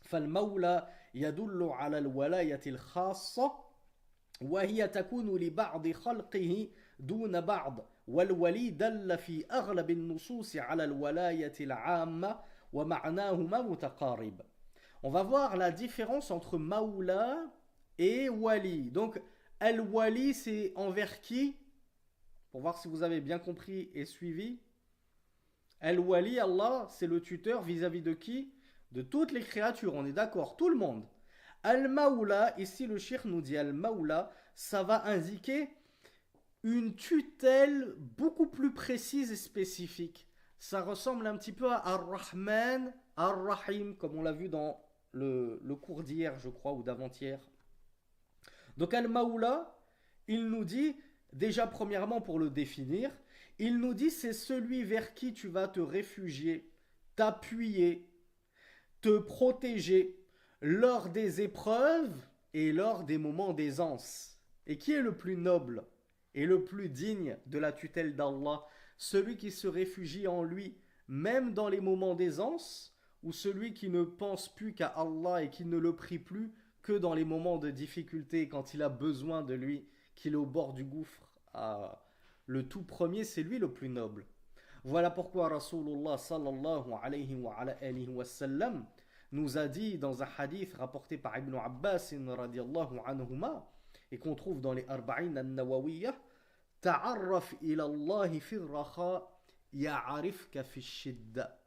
[SPEAKER 1] فالمولى يدل على الولاية الخاصة وهي تكون لبعض خلقه دون بعض والولي دل في أغلب النصوص على الولاية العامة ومعناهما متقارب. On va voir la différence entre Maoula et Wali. Donc, Al-Wali, c'est envers qui? Pour voir si vous avez bien compris et suivi. Al-Wali, Allah, c'est le tuteur vis-à-vis de qui? De toutes les créatures, on est d'accord, tout le monde. Al-Maoula, ici le cheikh nous dit Al-Maoula, ça va indiquer une tutelle beaucoup plus précise et spécifique. Ça ressemble un petit peu à Ar-Rahman, Ar-Rahim, comme on l'a vu dans le cours d'hier, je crois, ou d'avant-hier. Donc Al-Maoula, il nous dit, déjà premièrement pour le définir, il nous dit c'est celui vers qui tu vas te réfugier, t'appuyer, te protéger lors des épreuves et lors des moments d'aisance. Et qui est le plus noble et le plus digne de la tutelle d'Allah? Celui qui se réfugie en lui, même dans les moments d'aisance, ou celui qui ne pense plus qu'à Allah et qui ne le prie plus que dans les moments de difficulté, quand il a besoin de lui, qu'il est au bord du gouffre? Le tout premier, c'est lui le plus noble. Voilà pourquoi Rasulullah sallallahu alayhi wa sallam nous a dit dans un hadith rapporté par Ibn Abbas radiyallahu anhuma et qu'on trouve dans les Arba'in al-Nawawiyah, ta'arraf ila Allah fi ar-rakha ya'arifka fi ash-shidda.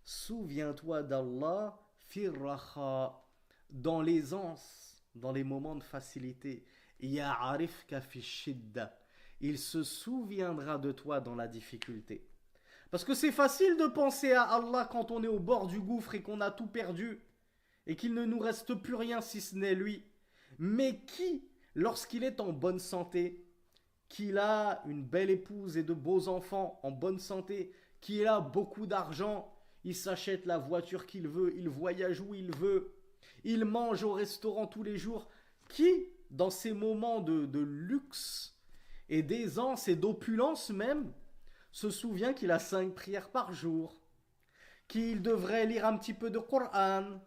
[SPEAKER 1] Souviens-toi d'Allah fi ar-rakha, dans l'aisance, dans les moments de facilité. Ya'arifka fi ash-shidda. Il se souviendra de toi dans la difficulté. Parce que c'est facile de penser à Allah quand on est au bord du gouffre et qu'on a tout perdu et qu'il ne nous reste plus rien si ce n'est lui. Mais qui, lorsqu'il est en bonne santé, qu'il a une belle épouse et de beaux enfants en bonne santé, qu'il a beaucoup d'argent, il s'achète la voiture qu'il veut, il voyage où il veut, il mange au restaurant tous les jours, qui, dans ces moments de luxe et d'aisance et d'opulence même, se souvient qu'il a 5 prières par jour, qu'il devrait lire un petit peu de Coran,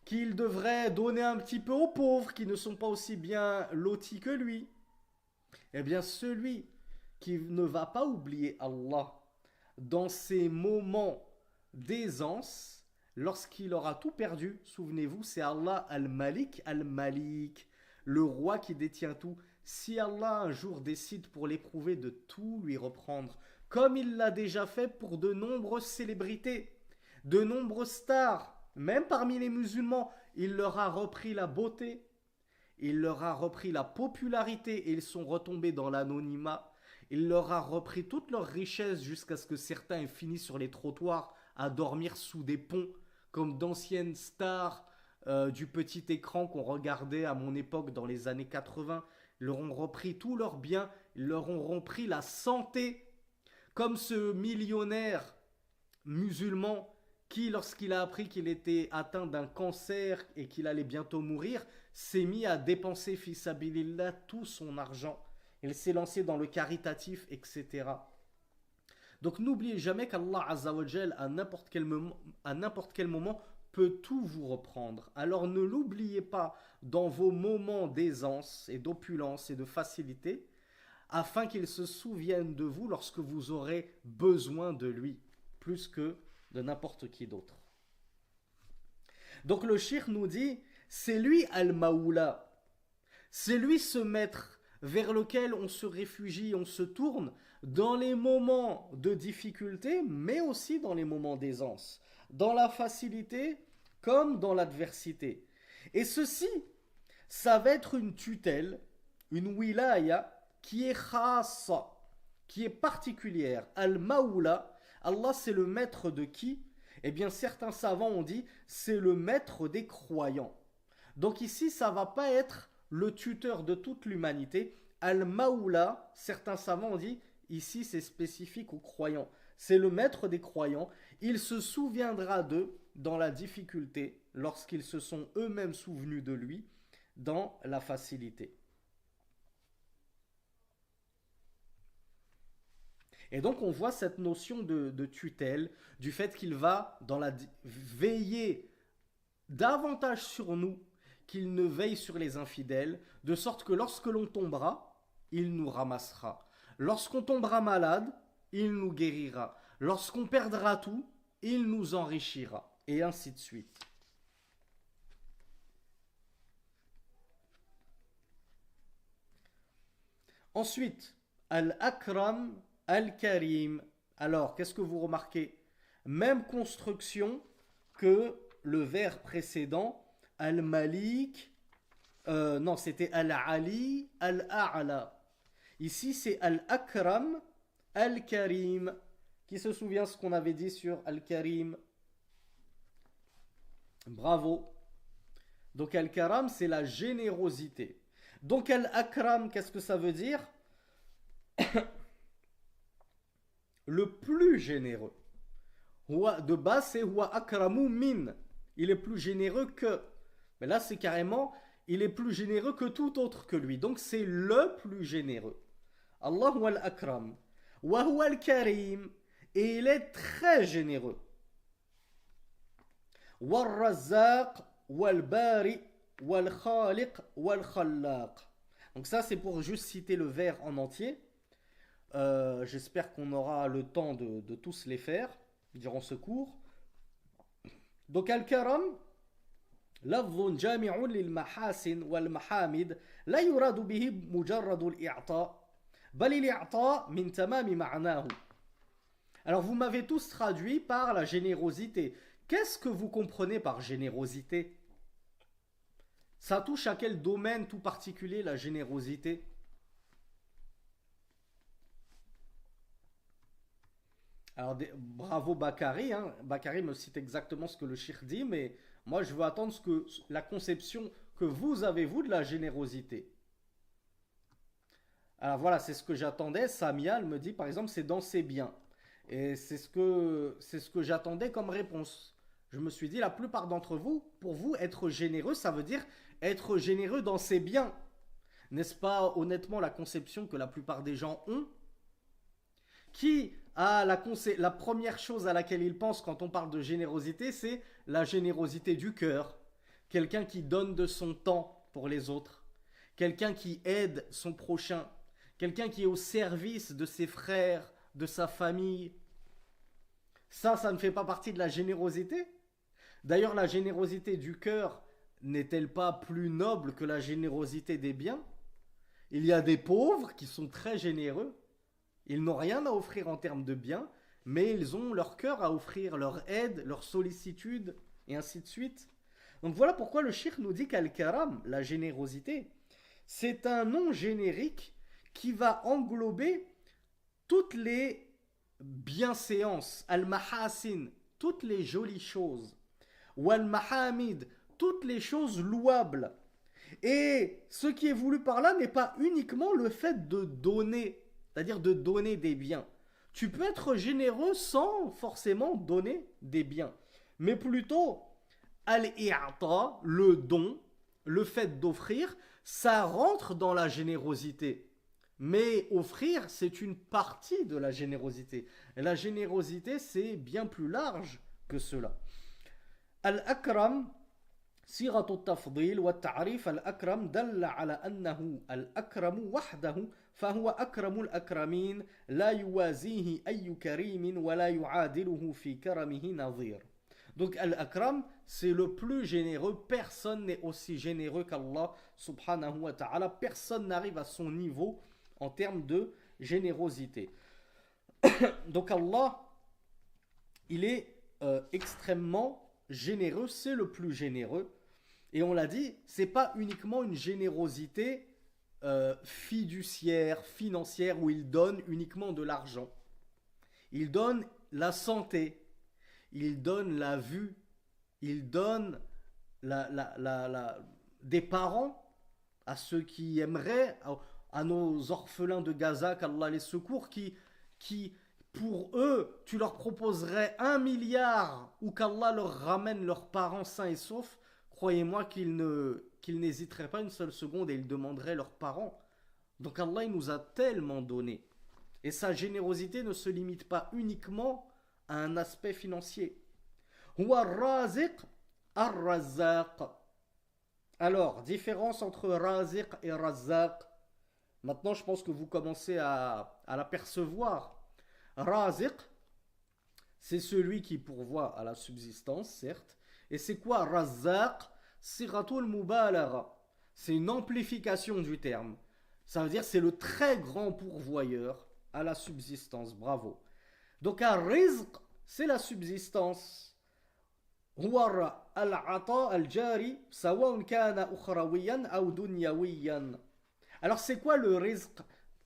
[SPEAKER 1] qu'il devrait donner un petit peu aux pauvres qui ne sont pas aussi bien lotis que lui. Eh bien, celui qui ne va pas oublier Allah dans ces moments d'aisance, lorsqu'il aura tout perdu, souvenez-vous, c'est Allah Al-Malik, Al-Malik, le roi qui détient tout. Si Allah un jour décide pour l'éprouver de tout lui reprendre, comme il l'a déjà fait pour de nombreuses célébrités, de nombreuses stars, même parmi les musulmans, il leur a repris la beauté, il leur a repris la popularité et ils sont retombés dans l'anonymat, il leur a repris toute leur richesse jusqu'à ce que certains aient fini sur les trottoirs à dormir sous des ponts, comme d'anciennes stars du petit écran qu'on regardait à mon époque dans les années 80. Ils leur ont repris tous leurs biens, ils leur ont repris la santé, comme ce millionnaire musulman qui, lorsqu'il a appris qu'il était atteint d'un cancer et qu'il allait bientôt mourir, s'est mis à dépenser fi sabilillah tout son argent. Il s'est lancé dans le caritatif, etc. Donc n'oubliez jamais qu'Allah Azza wa Jal à n'importe quel moment peut tout vous reprendre. Alors ne l'oubliez pas dans vos moments d'aisance et d'opulence et de facilité, afin qu'il se souvienne de vous lorsque vous aurez besoin de lui, plus que de n'importe qui d'autre. Donc le cheikh nous dit, c'est lui Al-Maoula, c'est lui ce maître vers lequel on se réfugie, on se tourne dans les moments de difficulté, mais aussi dans les moments d'aisance, dans la facilité comme dans l'adversité. Et ceci, ça va être une tutelle, une wilaya qui est khassa, qui est particulière. Al-Maoula, Allah c'est le maître de qui? Eh bien certains savants ont dit c'est le maître des croyants. Donc ici ça va pas être le tuteur de toute l'humanité. Al-Maoula, certains savants ont dit ici c'est spécifique aux croyants. C'est le maître des croyants. Il se souviendra d'eux dans la difficulté lorsqu'ils se sont eux-mêmes souvenus de lui dans la facilité. Et donc on voit cette notion de tutelle, du fait qu'il va veiller davantage sur nous qu'il ne veille sur les infidèles, de sorte que lorsque l'on tombera, il nous ramassera. Lorsqu'on tombera malade, il nous guérira. Lorsqu'on perdra tout, il nous enrichira. Et ainsi de suite. Ensuite, Al-Akram, Al-Karim. Alors, qu'est-ce que vous remarquez? Même construction que le vers précédent, Al-Malik. Non, c'était Al-Ali, Al-A'la. Ici, c'est Al-Akram, Al-Karim. Qui se souvient ce qu'on avait dit sur Al-Karim? Bravo. Donc Al-Karam, c'est la générosité. Donc Al-Akram, qu'est-ce que ça veut dire? Le plus généreux. De base, c'est Huwa akramu min. Il est plus généreux que. Mais là, c'est carrément, il est plus généreux que tout autre que lui. Donc c'est le plus généreux. Allahu al-Akram. Wa huwa al-Karim. Et il est très généreux. Wal-Razzaq, wal-Bari, wal-Khaliq, wal-Khallaq. Donc ça, c'est pour juste citer le vers en entier. J'espère qu'on aura le temps de tous les faire durant ce cours. Donc Al-Karam, لفظ جامع للمحاسن والمحامد لا يراد به مجرد الإعطاء بل الإعطاء من تمام معناه. Alors vous m'avez tous traduit par la générosité. Qu'est-ce que vous comprenez par générosité? Ça touche à quel domaine tout particulier la générosité? Alors bravo Bakary, hein. Bakary me cite exactement ce que le cheikh dit, mais moi je veux attendre la conception que vous avez vous de la générosité. Alors voilà, c'est ce que j'attendais. Samia, elle me dit par exemple c'est dans ses biens. Et c'est ce que j'attendais comme réponse. Je me suis dit, la plupart d'entre vous, pour vous, être généreux, ça veut dire être généreux dans ses biens. N'est-ce pas honnêtement la conception que la plupart des gens ont? Qui a la première chose à laquelle ils pensent quand on parle de générosité, c'est la générosité du cœur. Quelqu'un qui donne de son temps pour les autres. Quelqu'un qui aide son prochain. Quelqu'un qui est au service de ses frères, de sa famille. Ça ne fait pas partie de la générosité? D'ailleurs, la générosité du cœur n'est-elle pas plus noble que la générosité des biens? Il y a des pauvres qui sont très généreux. Ils n'ont rien à offrir en termes de biens, mais ils ont leur cœur à offrir, leur aide, leur sollicitude, et ainsi de suite. Donc voilà pourquoi le cheikh nous dit qu'Al-Karam, la générosité, c'est un nom générique qui va englober toutes les bienséances, al-mahasin, toutes les jolies choses, ou al-mahamid, toutes les choses louables. Et ce qui est voulu par là n'est pas uniquement le fait de donner, c'est-à-dire de donner des biens. Tu peux être généreux sans forcément donner des biens, mais plutôt al-i'ata, le don, le fait d'offrir, ça rentre dans la générosité. Mais offrir, c'est une partie de la générosité. Et la générosité, c'est bien plus large que cela. Al-Akram, صيغة التفضيل والتعريف الأكرم دل على أنه الأكرم وحده فهو أكرم الأكرمين لا يوازيه أي كريم ولا يعادله في كرمه نظير. Donc Al-Akram, c'est le plus généreux. Personne n'est aussi généreux qu'Allah subhanahu wa ta'ala. Personne n'arrive à son niveau en termes de générosité. Donc Allah, il est extrêmement généreux, c'est le plus généreux. Et on l'a dit, c'est pas uniquement une générosité fiduciaire, financière, où il donne uniquement de l'argent. Il donne la santé, il donne la vue, il donne des parents à ceux qui aimeraient, à nos orphelins de Gaza, qu'Allah les secours, qui pour eux, tu leur proposerais 1 milliard ou qu'Allah leur ramène leurs parents sains et saufs, croyez-moi qu'ils n'hésiteraient pas une seule seconde et ils demanderaient leurs parents. Donc Allah il nous a tellement donné. Et sa générosité ne se limite pas uniquement à un aspect financier. Huwa ar-raziq ar-razzaq. Alors, différence entre raziq et razzaq. Maintenant, je pense que vous commencez à l'apercevoir. Raziq, c'est celui qui pourvoit à la subsistance, certes. Et c'est quoi Razzaq? Siratul Mubalagha. C'est une amplification du terme. Ça veut dire c'est le très grand pourvoyeur à la subsistance. Bravo. Donc un rizq, c'est la subsistance. هو العطاء الجاري سواء كان أخرويا أو دنيويا. Alors c'est quoi le rizq?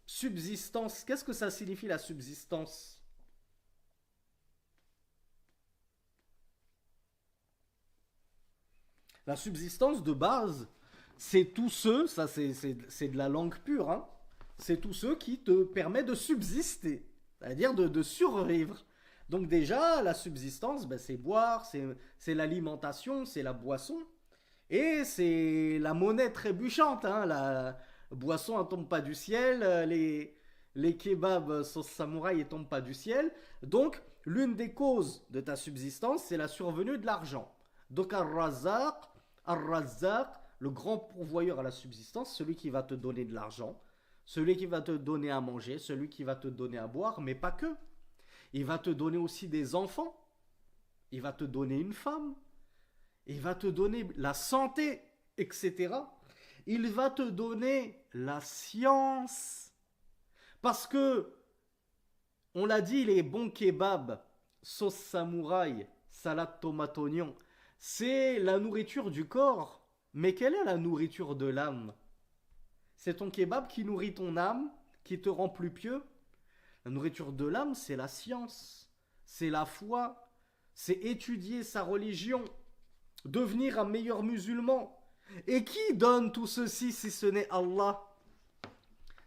[SPEAKER 1] Subsistance. Qu'est-ce que ça signifie la subsistance? La subsistance de base, c'est tous ceux, ça c'est de la langue pure, hein, c'est tous ceux qui te permettent de subsister, c'est-à-dire de survivre. Donc déjà, la subsistance, ben, c'est boire, c'est l'alimentation, c'est la boisson, et c'est la monnaie trébuchante. Hein, la boisson ne tombe pas du ciel, les kebabs sauce samouraï ne tombent pas du ciel. Donc, l'une des causes de ta subsistance, c'est la survenue de l'argent. Donc, Ar-Razzaq, le grand pourvoyeur à la subsistance, celui qui va te donner de l'argent, celui qui va te donner à manger, celui qui va te donner à boire, mais pas que. Il va te donner aussi des enfants, il va te donner une femme, il va te donner la santé, etc. Il va te donner la science. Parce que, on l'a dit, les bons kebabs, sauce samouraï, salade tomate oignon, c'est la nourriture du corps. Mais quelle est la nourriture de l'âme? C'est ton kebab qui nourrit ton âme, qui te rend plus pieux. La nourriture de l'âme, c'est la science, c'est la foi, c'est étudier sa religion, devenir un meilleur musulman. Et qui donne tout ceci si ce n'est Allah?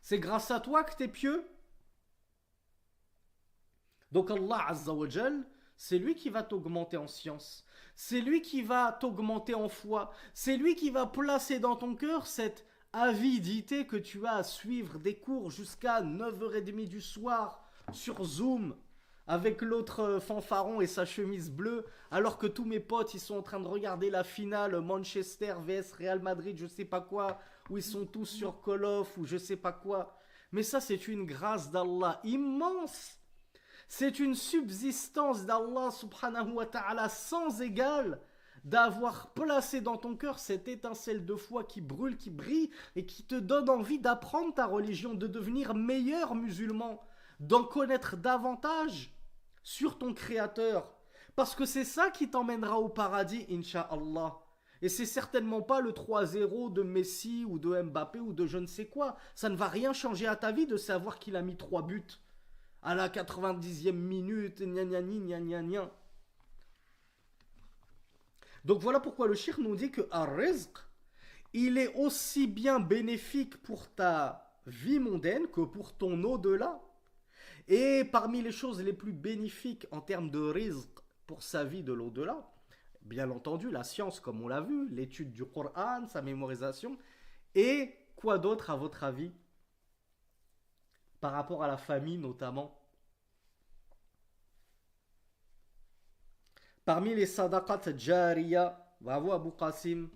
[SPEAKER 1] C'est grâce à toi que tu es pieux. Donc Allah Azza wa Jal, c'est lui qui va t'augmenter en science. C'est lui qui va t'augmenter en foi. C'est lui qui va placer dans ton cœur cette avidité que tu as à suivre des cours jusqu'à 9h30 du soir sur Zoom avec l'autre fanfaron et sa chemise bleue, alors que tous mes potes ils sont en train de regarder la finale Manchester vs Real Madrid, je sais pas quoi, où ils sont tous sur Call of ou je sais pas quoi. Mais ça, c'est une grâce d'Allah immense. C'est une subsistance d'Allah subhanahu wa ta'ala sans égal d'avoir placé dans ton cœur cette étincelle de foi qui brûle, qui brille et qui te donne envie d'apprendre ta religion, de devenir meilleur musulman, d'en connaître davantage sur ton créateur. Parce que c'est ça qui t'emmènera au paradis, incha'Allah. Et c'est certainement pas le 3-0 de Messi ou de Mbappé ou de je ne sais quoi. Ça ne va rien changer à ta vie de savoir qu'il a mis 3 buts à la 90e minute, gna gna gna gna gna. Donc voilà pourquoi le shir nous dit que ar-rizq, il est aussi bien bénéfique pour ta vie mondaine que pour ton au-delà. Et parmi les choses les plus bénéfiques en termes de rizq pour sa vie de l'au-delà, bien entendu la science comme on l'a vu, l'étude du Coran, sa mémorisation, et quoi d'autre à votre avis par rapport à la famille notamment? Parmi les sadaqat jariya, bravo Abu Qasim,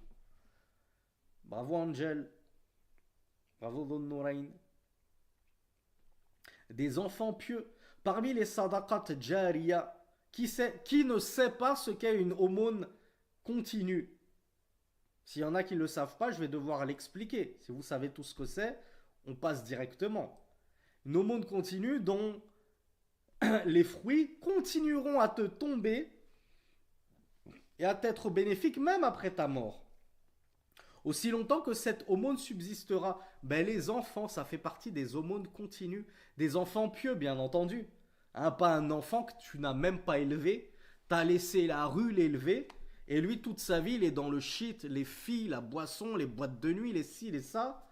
[SPEAKER 1] bravo Angel, bravo Dhul Nourain, des enfants pieux, parmi les sadaqat jariya, qui ne sait pas ce qu'est une aumône continue? S'il y en a qui ne le savent pas, je vais devoir l'expliquer. Si vous savez tout ce que c'est, on passe directement. Une aumône continue dont les fruits continueront à te tomber et à t'être bénéfiques même après ta mort. Aussi longtemps que cette aumône subsistera, ben les enfants, ça fait partie des aumônes continues, des enfants pieux bien entendu. Hein, pas un enfant que tu n'as même pas élevé, t'as laissé la rue l'élever, et lui toute sa vie il est dans le shit, les filles, la boisson, les boîtes de nuit, les ci, les ça.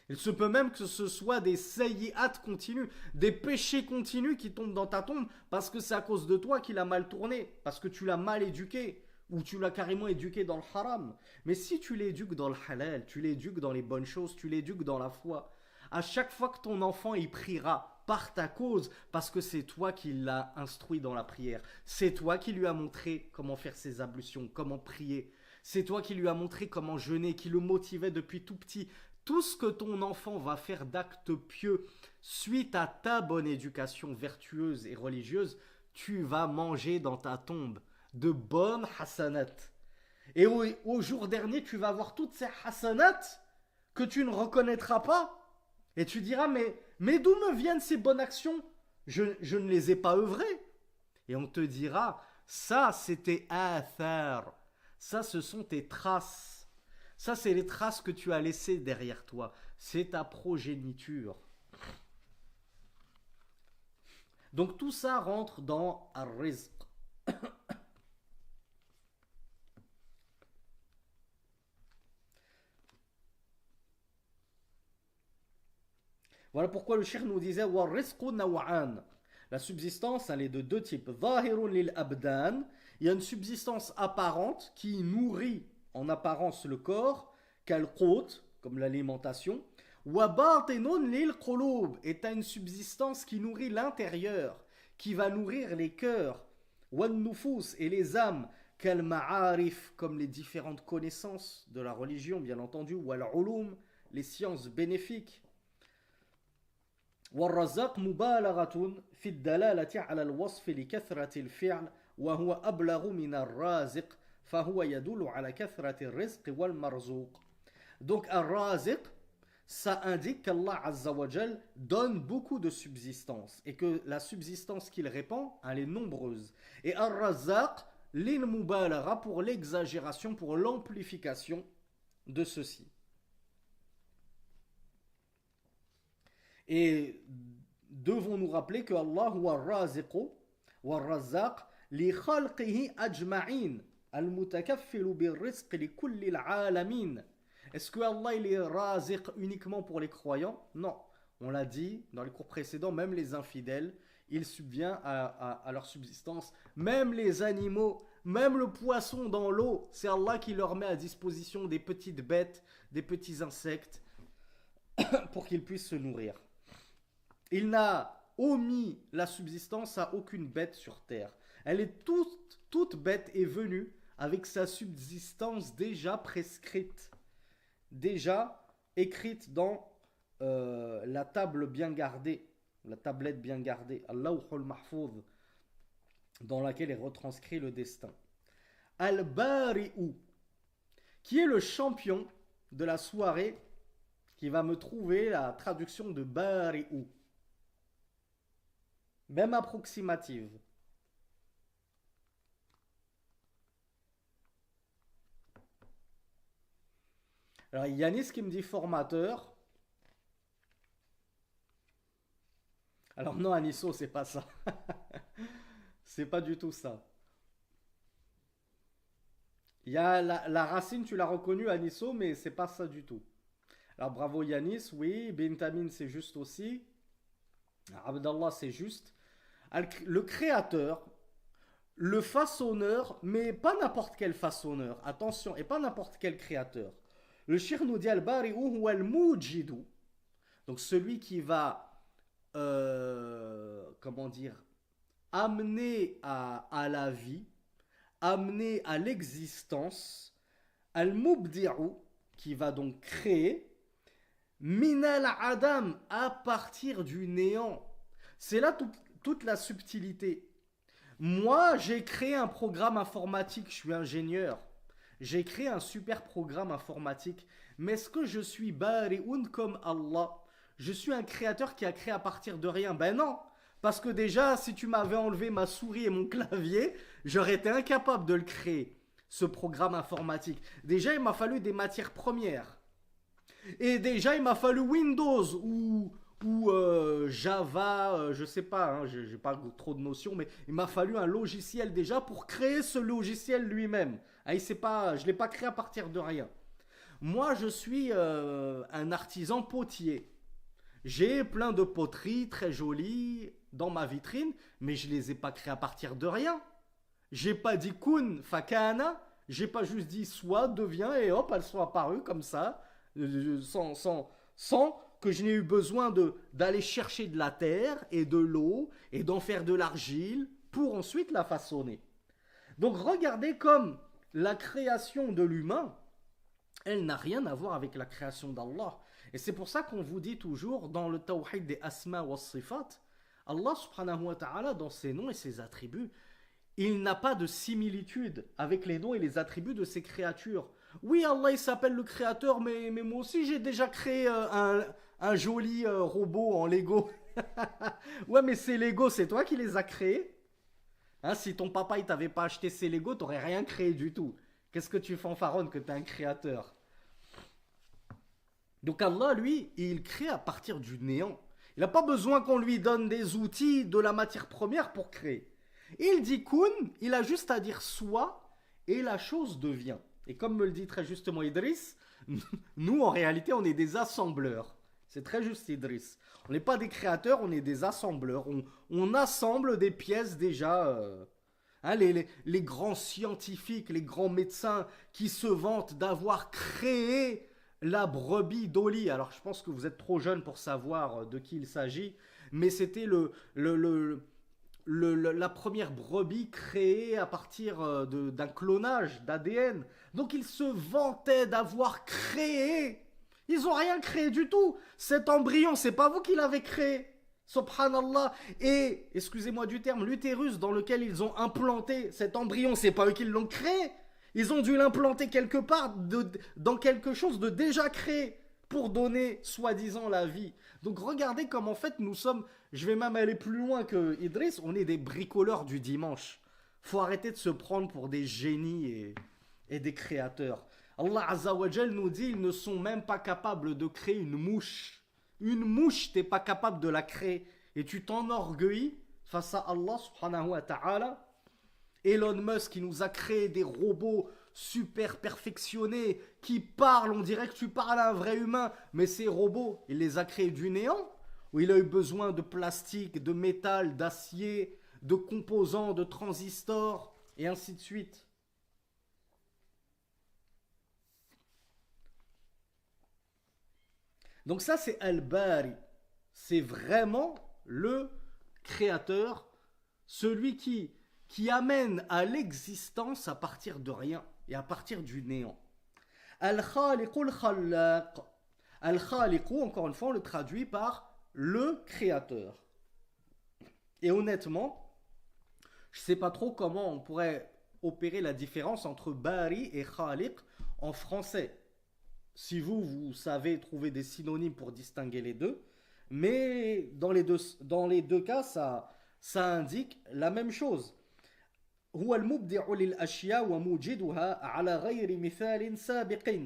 [SPEAKER 1] Il se peut même que ce soit des sayyi'at continus, des péchés continus qui tombent dans ta tombe parce que c'est à cause de toi qu'il a mal tourné, parce que tu l'as mal éduqué, ou tu l'as carrément éduqué dans le haram. Mais si tu l'éduques dans le halal, tu l'éduques dans les bonnes choses, tu l'éduques dans la foi, à chaque fois que ton enfant y priera par ta cause, parce que c'est toi qui l'as instruit dans la prière, c'est toi qui lui as montré comment faire ses ablutions, comment prier, c'est toi qui lui as montré comment jeûner, qui le motivait depuis tout petit, tout ce que ton enfant va faire d'actes pieux suite à ta bonne éducation vertueuse et religieuse, tu vas manger dans ta tombe de bonnes hasanat. Et au jour dernier, tu vas avoir toutes ces hasanat que tu ne reconnaîtras pas. Et tu diras, mais d'où me viennent ces bonnes actions? Je ne les ai pas œuvrées. Et on te dira, ça c'est tes athar. Ça ce sont tes traces. Ça c'est les traces que tu as laissées derrière toi. C'est ta progéniture. Donc tout ça rentre dans ar-rizq. Voilà pourquoi le cheikh nous disait war-rizqu naw'an. La subsistance, elle est de deux types. Zahirun lil abdan. Il y a une subsistance apparente qui nourrit en apparence le corps, kal-qut, comme l'alimentation. Wa batinun lil qulub. Et tu as une subsistance qui nourrit l'intérieur, qui va nourrir les cœurs. Wan nufus et les âmes, kal ma'arif, comme les différentes connaissances de la religion, bien entendu. Wal ulum, les sciences bénéfiques. والرزاق مبالغة في الدلالة على الوصف لكثرة الفعل وهو أبلغ من الرازق فهو يدل على كثرة الرزق والمرزوق. Donc الرازق, ça indique qu'Allah Azza wa Jal donne beaucoup de subsistance et que la subsistance qu'il répand, elle est nombreuse. Et Ar-Razzaq, l'il-mubalagha pour l'exagération, pour l'amplification de ceci. Et devons-nous rappeler que Allah huwa raziqu wa razzaq li khalqihi ajma'in al-mutakaffilu bir-rizq li kulli al-alamin. Est-ce que Allah il est raziq uniquement pour les croyants? Non. On l'a dit dans les cours précédents, même les infidèles, il subvient à leur subsistance. Même les animaux, même le poisson dans l'eau, c'est Allah qui leur met à disposition des petites bêtes, des petits insectes pour qu'ils puissent se nourrir. Il n'a omis la subsistance à aucune bête sur terre. Elle est toute bête est venue avec sa subsistance déjà prescrite, déjà écrite dans la table bien gardée, la tablette bien gardée, Al-Lawhul Mahfouz, dans laquelle est retranscrit le destin. Al-Bari'u, qui est le champion de la soirée, qui va me trouver la traduction de Bari'u. Même approximative. Alors, Yanis qui me dit formateur. Alors non, Anisso, c'est pas ça. C'est pas du tout ça. Il y a la racine, tu l'as reconnue, Anisso, mais c'est pas ça du tout. Alors bravo Yanis, oui. Bintamin, c'est juste aussi. Abdallah, c'est juste. Le créateur, le façonneur, mais pas n'importe quel façonneur. Attention, et pas n'importe quel créateur. Le shir nous dit al-bari'u huwa al-mujidu. Donc celui qui va, comment dire, amener à la vie, amener à l'existence, al-mubdi'u, qui va donc créer, min al-adam, à partir du néant. C'est là toute la subtilité. Moi, j'ai créé un programme informatique, je suis ingénieur. J'ai créé un super programme informatique. Mais est-ce que je suis bari'un comme Allah? Je suis un créateur qui a créé à partir de rien? Ben non. Parce que déjà, si tu m'avais enlevé ma souris et mon clavier, j'aurais été incapable de le créer, ce programme informatique. Déjà, il m'a fallu des matières premières. Et déjà, il m'a fallu Windows ou Java, je sais pas, hein, j'ai pas trop de notions, mais il m'a fallu un logiciel déjà pour créer ce logiciel lui-même. Ah, je l'ai pas créé à partir de rien. Moi, je suis un artisan potier. J'ai plein de poteries très jolies dans ma vitrine, mais je les ai pas créées à partir de rien. J'ai pas dit kun fakana, j'ai pas juste dit soit, deviens, et hop, elles sont apparues comme ça, sans que je n'ai eu besoin d'aller chercher de la terre et de l'eau et d'en faire de l'argile pour ensuite la façonner. Donc regardez comme la création de l'humain elle n'a rien à voir avec la création d'Allah. Et c'est pour ça qu'on vous dit toujours dans le tawhid des asma wa sifat, Allah subhanahu wa ta'ala, dans ses noms et ses attributs, il n'a pas de similitude avec les noms et les attributs de ses créatures. Oui, Allah il s'appelle le créateur, mais moi aussi j'ai déjà créé un joli robot en Lego. Ouais, mais ces Lego, c'est toi qui les as créés. Hein, si ton papa il t'avait pas acheté ces Lego, t'aurais rien créé du tout. Qu'est-ce que tu fanfaronnes que t'es un créateur? Donc Allah, lui, il crée à partir du néant. Il n'a pas besoin qu'on lui donne des outils, de la matière première pour créer. Il dit kun, il a juste à dire soit, et la chose devient. Et comme me le dit très justement Idriss, nous en réalité on est des assembleurs. C'est très juste Idriss. On n'est pas des créateurs, on est des assembleurs. On assemble des pièces déjà. Hein, les grands scientifiques, les grands médecins qui se vantent d'avoir créé la brebis Dolly. Alors je pense que vous êtes trop jeune pour savoir de qui il s'agit, mais c'était la première brebis créée à partir d'un clonage d'ADN. Donc ils se vantaient d'avoir créé. Ils n'ont rien créé du tout. Cet embryon, c'est pas vous qui l'avez créé. Subhanallah. Et, excusez-moi du terme, l'utérus dans lequel ils ont implanté cet embryon, c'est pas eux qui l'ont créé. Ils ont dû l'implanter quelque part dans quelque chose de déjà créé pour donner soi-disant la vie. Donc regardez comme en fait nous sommes, je vais même aller plus loin que Idriss, on est des bricoleurs du dimanche. Faut arrêter de se prendre pour des génies et des créateurs. Allah Azza wa Jal nous dit, ils ne sont même pas capables de créer une mouche. Une mouche, t'es pas capable de la créer. Et tu t'enorgueillis face à Allah subhanahu wa ta'ala. Elon Musk qui nous a créé des robots super perfectionnés qui parlent, on dirait que tu parles à un vrai humain, mais ces robots, il les a créés du néant, où il a eu besoin de plastique, de métal, d'acier, de composants, de transistors, et ainsi de suite. Donc ça c'est Al-Bari, c'est vraiment le créateur, celui qui amène à l'existence à partir de rien et à partir du néant. Al-Khaliqu al-Khallaq. Al-Khaliqu, encore une fois, on le traduit par le créateur. Et honnêtement, je ne sais pas trop comment on pourrait opérer la différence entre Bari et Khaliq en français. Si vous savez trouver des synonymes pour distinguer les deux, mais dans les deux cas, ça indique la même chose. هو المبدع للأشياء وموجدها على غير مثال سابق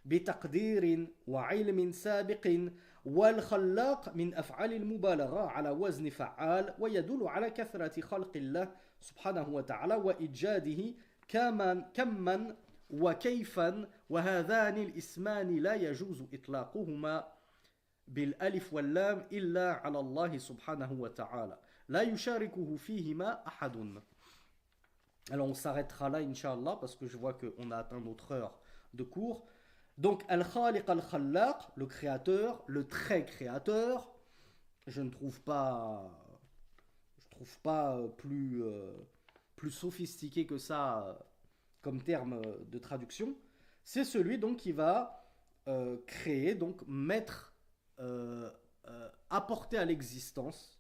[SPEAKER 1] بتقدير وعلم سابق والخلاق من أفعال المبالغة على وزن فعال ويدل على كثرة خلق الله سبحانه وتعالى وإيجاده كما وكيفا وهذان الاسمان لا يجوز إطلاقهما بالألف واللام إلا على الله سبحانه وتعالى لا يشاركه فيهما أحد. Alors on s'arrêtera là Inch'Allah parce que je vois qu'on a atteint notre heure de cours. Donc Al-Khaliq Al-Khallaq, le créateur, le très créateur, je ne trouve pas plus sophistiqué que ça comme terme de traduction. C'est celui donc qui va créer, donc mettre, apporter à l'existence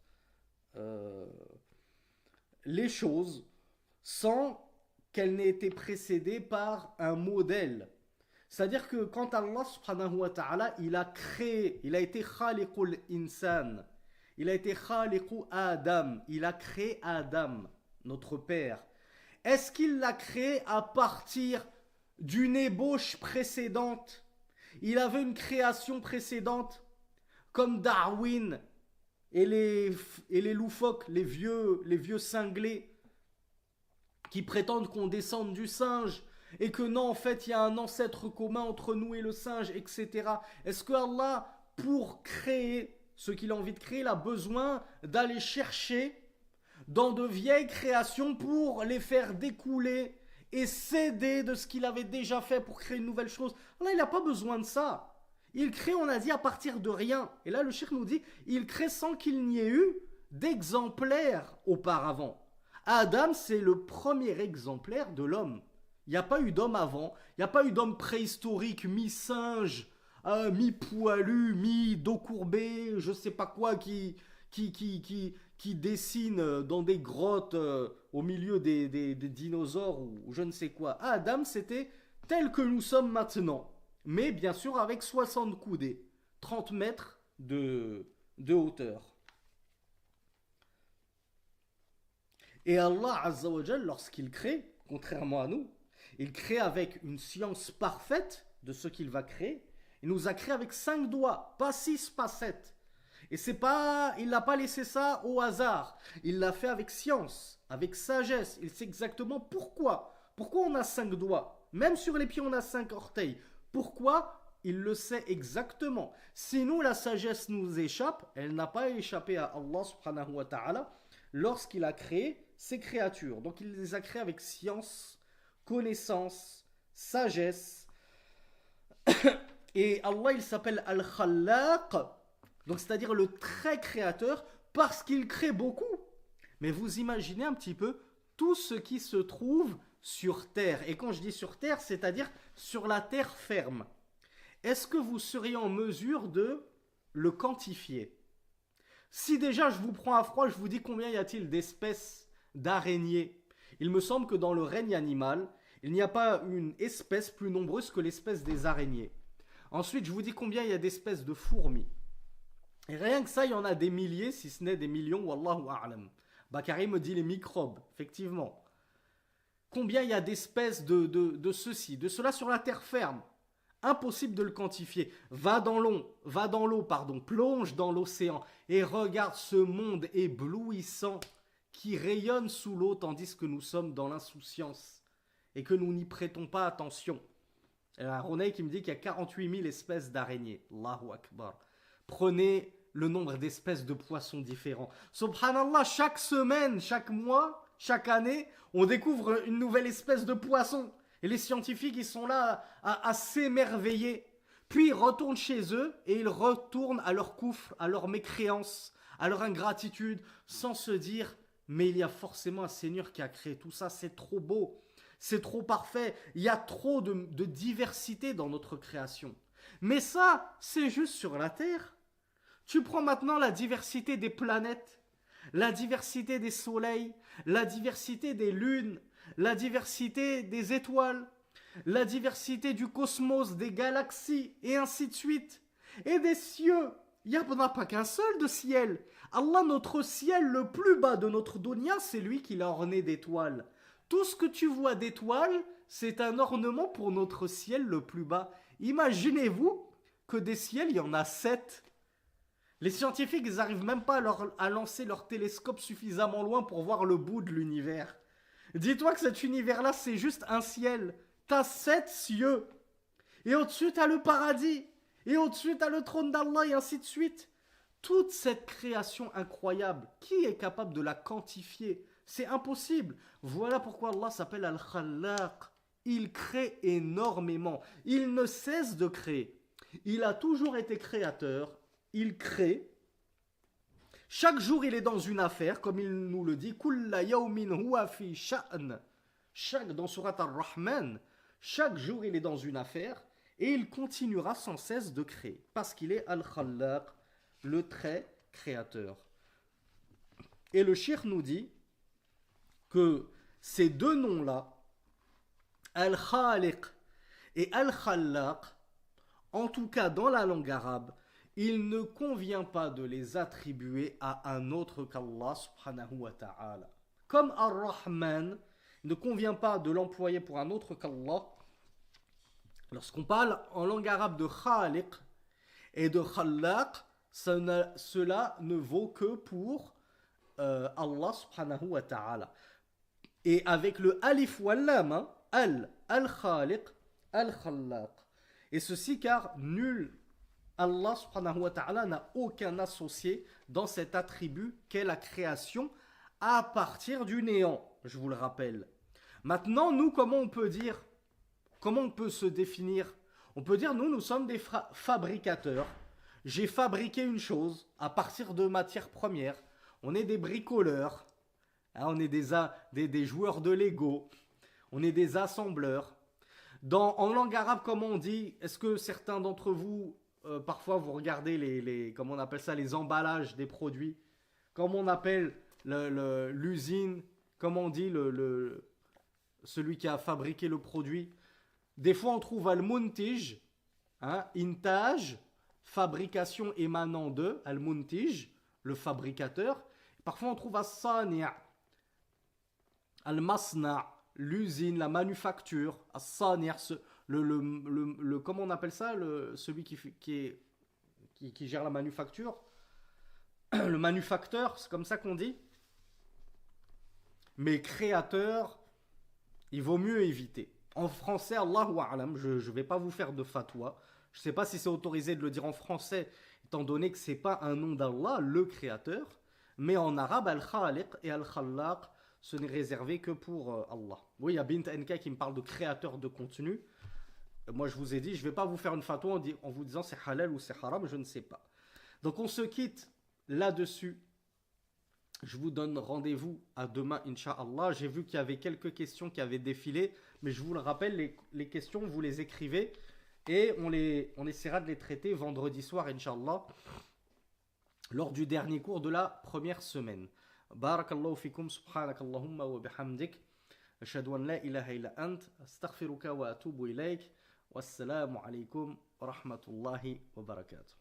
[SPEAKER 1] les choses sans qu'elle n'ait été précédée par un modèle. C'est-à-dire que quand Allah subhanahu wa ta'ala, il a créé, il a été khaliqul insan, il a été khaliqu Adam, il a créé Adam, notre père. Est-ce qu'il l'a créé à partir d'une ébauche précédente? Il avait une création précédente, comme Darwin et les loufoques, les vieux cinglés, qui prétendent qu'on descende du singe et que non, en fait, il y a un ancêtre commun entre nous et le singe, etc. Est-ce que Allah, pour créer ce qu'il a envie de créer, il a besoin d'aller chercher dans de vieilles créations pour les faire découler et s'aider de ce qu'il avait déjà fait pour créer une nouvelle chose? Allah, il n'a pas besoin de ça. Il crée, on a dit, à partir de rien. Et là, le cheikh nous dit, il crée sans qu'il n'y ait eu d'exemplaires auparavant. Adam, c'est le premier exemplaire de l'homme. Il n'y a pas eu d'homme avant, il n'y a pas eu d'homme préhistorique, mi-singe, mi-poilu, mi-dos courbé, je sais pas quoi, qui dessine dans des grottes au milieu des dinosaures ou je ne sais quoi. Adam, c'était tel que nous sommes maintenant, mais bien sûr avec 60 coudées, 30 mètres de hauteur. Et Allah Azza wa Jal, lorsqu'il crée, contrairement à nous, il crée avec une science parfaite de ce qu'il va créer. Il nous a créé avec 5 doigts, pas 6, pas 7. Et c'est pas, il n'a pas laissé ça au hasard. Il l'a fait avec science, avec sagesse. Il sait exactement pourquoi. Pourquoi on a 5 doigts. Même sur les pieds, on a 5 orteils. Pourquoi? Il le sait exactement. Si nous, la sagesse nous échappe, elle n'a pas échappé à Allah subhanahu wa ta'ala lorsqu'il a créé ces créatures. Donc il les a créées avec science, connaissance, sagesse. Et Allah, il s'appelle Al-Khallaq, donc c'est-à-dire le très créateur, parce qu'il crée beaucoup. Mais vous imaginez un petit peu tout ce qui se trouve sur terre. Et quand je dis sur terre, c'est-à-dire sur la terre ferme. Est-ce que vous seriez en mesure de le quantifier? Si déjà je vous prends à froid, je vous dis combien y a-t-il d'espèces d'araignées? Il me semble que dans le règne animal, il n'y a pas une espèce plus nombreuse que l'espèce des araignées. Ensuite, je vous dis combien il y a d'espèces de fourmis. Et rien que ça, il y en a des milliers, si ce n'est des millions, wallahu a'lam. Bakary me dit les microbes, effectivement. Combien il y a d'espèces de ceci, de cela sur la terre ferme? Impossible de le quantifier. Va dans l'eau, plonge dans l'océan et regarde ce monde éblouissant qui rayonne sous l'eau tandis que nous sommes dans l'insouciance et que nous n'y prêtons pas attention. Il y a un Ronay qui me dit qu'il y a 48 000 espèces d'araignées. Allahu Akbar. Prenez le nombre d'espèces de poissons différents. Subhanallah, chaque semaine, chaque mois, chaque année, on découvre une nouvelle espèce de poisson. Et les scientifiques, ils sont là à s'émerveiller. Puis ils retournent chez eux et ils retournent à leur coufre, à leur mécréance, à leur ingratitude, sans se dire « Mais il y a forcément un Seigneur qui a créé tout ça, c'est trop beau, c'est trop parfait, il y a trop de diversité dans notre création. » Mais ça, c'est juste sur la Terre. Tu prends maintenant la diversité des planètes, la diversité des soleils, la diversité des lunes, la diversité des étoiles, la diversité du cosmos, des galaxies, et ainsi de suite. Et des cieux. Il n'y en a pas qu'un seul de ciel. Allah, notre ciel le plus bas de notre dunya, c'est lui qui l'a orné d'étoiles. Tout ce que tu vois d'étoiles, c'est un ornement pour notre ciel le plus bas. Imaginez-vous que des ciels, il y en a 7. Les scientifiques, ils n'arrivent même pas à lancer leur télescope suffisamment loin pour voir le bout de l'univers. Dis-toi que cet univers-là, c'est juste un ciel. T'as 7 cieux. Et au-dessus, t'as le paradis. Et au-dessus, t'as le trône d'Allah, et ainsi de suite. Toute cette création incroyable, qui est capable de la quantifier? C'est impossible. Voilà pourquoi Allah s'appelle Al-Khallaq. Il crée énormément. Il ne cesse de créer. Il a toujours été créateur. Il crée. Chaque jour, il est dans une affaire, comme il nous le dit. Kulla yawmin huwa fi sha'n. Dans Surat Ar-Rahman, chaque jour, il est dans une affaire et il continuera sans cesse de créer. Parce qu'il est Al-Khallaq, le très créateur. Et le cheikh nous dit que ces deux noms-là, Al-Khaliq et Al-Khallaq, en tout cas dans la langue arabe, il ne convient pas de les attribuer à un autre qu'Allah subhanahu wa ta'ala. Comme Ar-Rahman, il ne convient pas de l'employer pour un autre qu'Allah. Lorsqu'on parle en langue arabe de Khaliq et de Khallaq, cela ne vaut que pour Allah subhanahu wa ta'ala. Et avec le alif ou lam, al-Khaliq, al-Khallaq. Et ceci car nul Allah subhanahu wa ta'ala n'a aucun associé dans cet attribut qu'est la création à partir du néant, je vous le rappelle. Maintenant, nous, comment on peut dire, comment on peut se définir? On peut dire, nous sommes des fabricateurs. J'ai fabriqué une chose à partir de matières premières. On est des bricoleurs, hein, on est des joueurs de Lego. On est des assembleurs. En langue arabe, comment on dit? Est-ce que certains d'entre vous, parfois, vous regardez comment on appelle ça, les emballages des produits? Comment on appelle l'usine? Comment on dit celui qui a fabriqué le produit? Des fois, on trouve al-muntij, hein, intaj, fabrication émanant de, al-muntij, le fabricateur. Parfois, on trouve as-sani', al-masna', l'usine, la manufacture, as-sani', comment on appelle ça, celui qui gère la manufacture, le manufacteur, c'est comme ça qu'on dit. Mais créateur, il vaut mieux éviter. En français, Allahu A'lam, je ne vais pas vous faire de fatwa. Je ne sais pas si c'est autorisé de le dire en français, étant donné que ce n'est pas un nom d'Allah, le créateur. Mais en arabe, Al-Khaliq et Al-Khallaq, ce n'est réservé que pour Allah. Oui, il y a Bint NK qui me parle de créateur de contenu. Moi, je vous ai dit, je ne vais pas vous faire une fatwa en vous disant c'est halal ou c'est haram, je ne sais pas. Donc, on se quitte là-dessus. Je vous donne rendez-vous à demain, Inch'Allah. J'ai vu qu'il y avait quelques questions qui avaient défilé, mais je vous le rappelle, les questions, vous les écrivez et on essaiera de les traiter vendredi soir, Inch'Allah, lors du dernier cours de la première semaine. Barakallahu fikum, subhanakallahumma wa bihamdik. Ashhadu an la ilaha illa ant, astaghfiruka wa atubu ilayk. Wassalamu alaykum wa rahmatullahi wa barakatuh.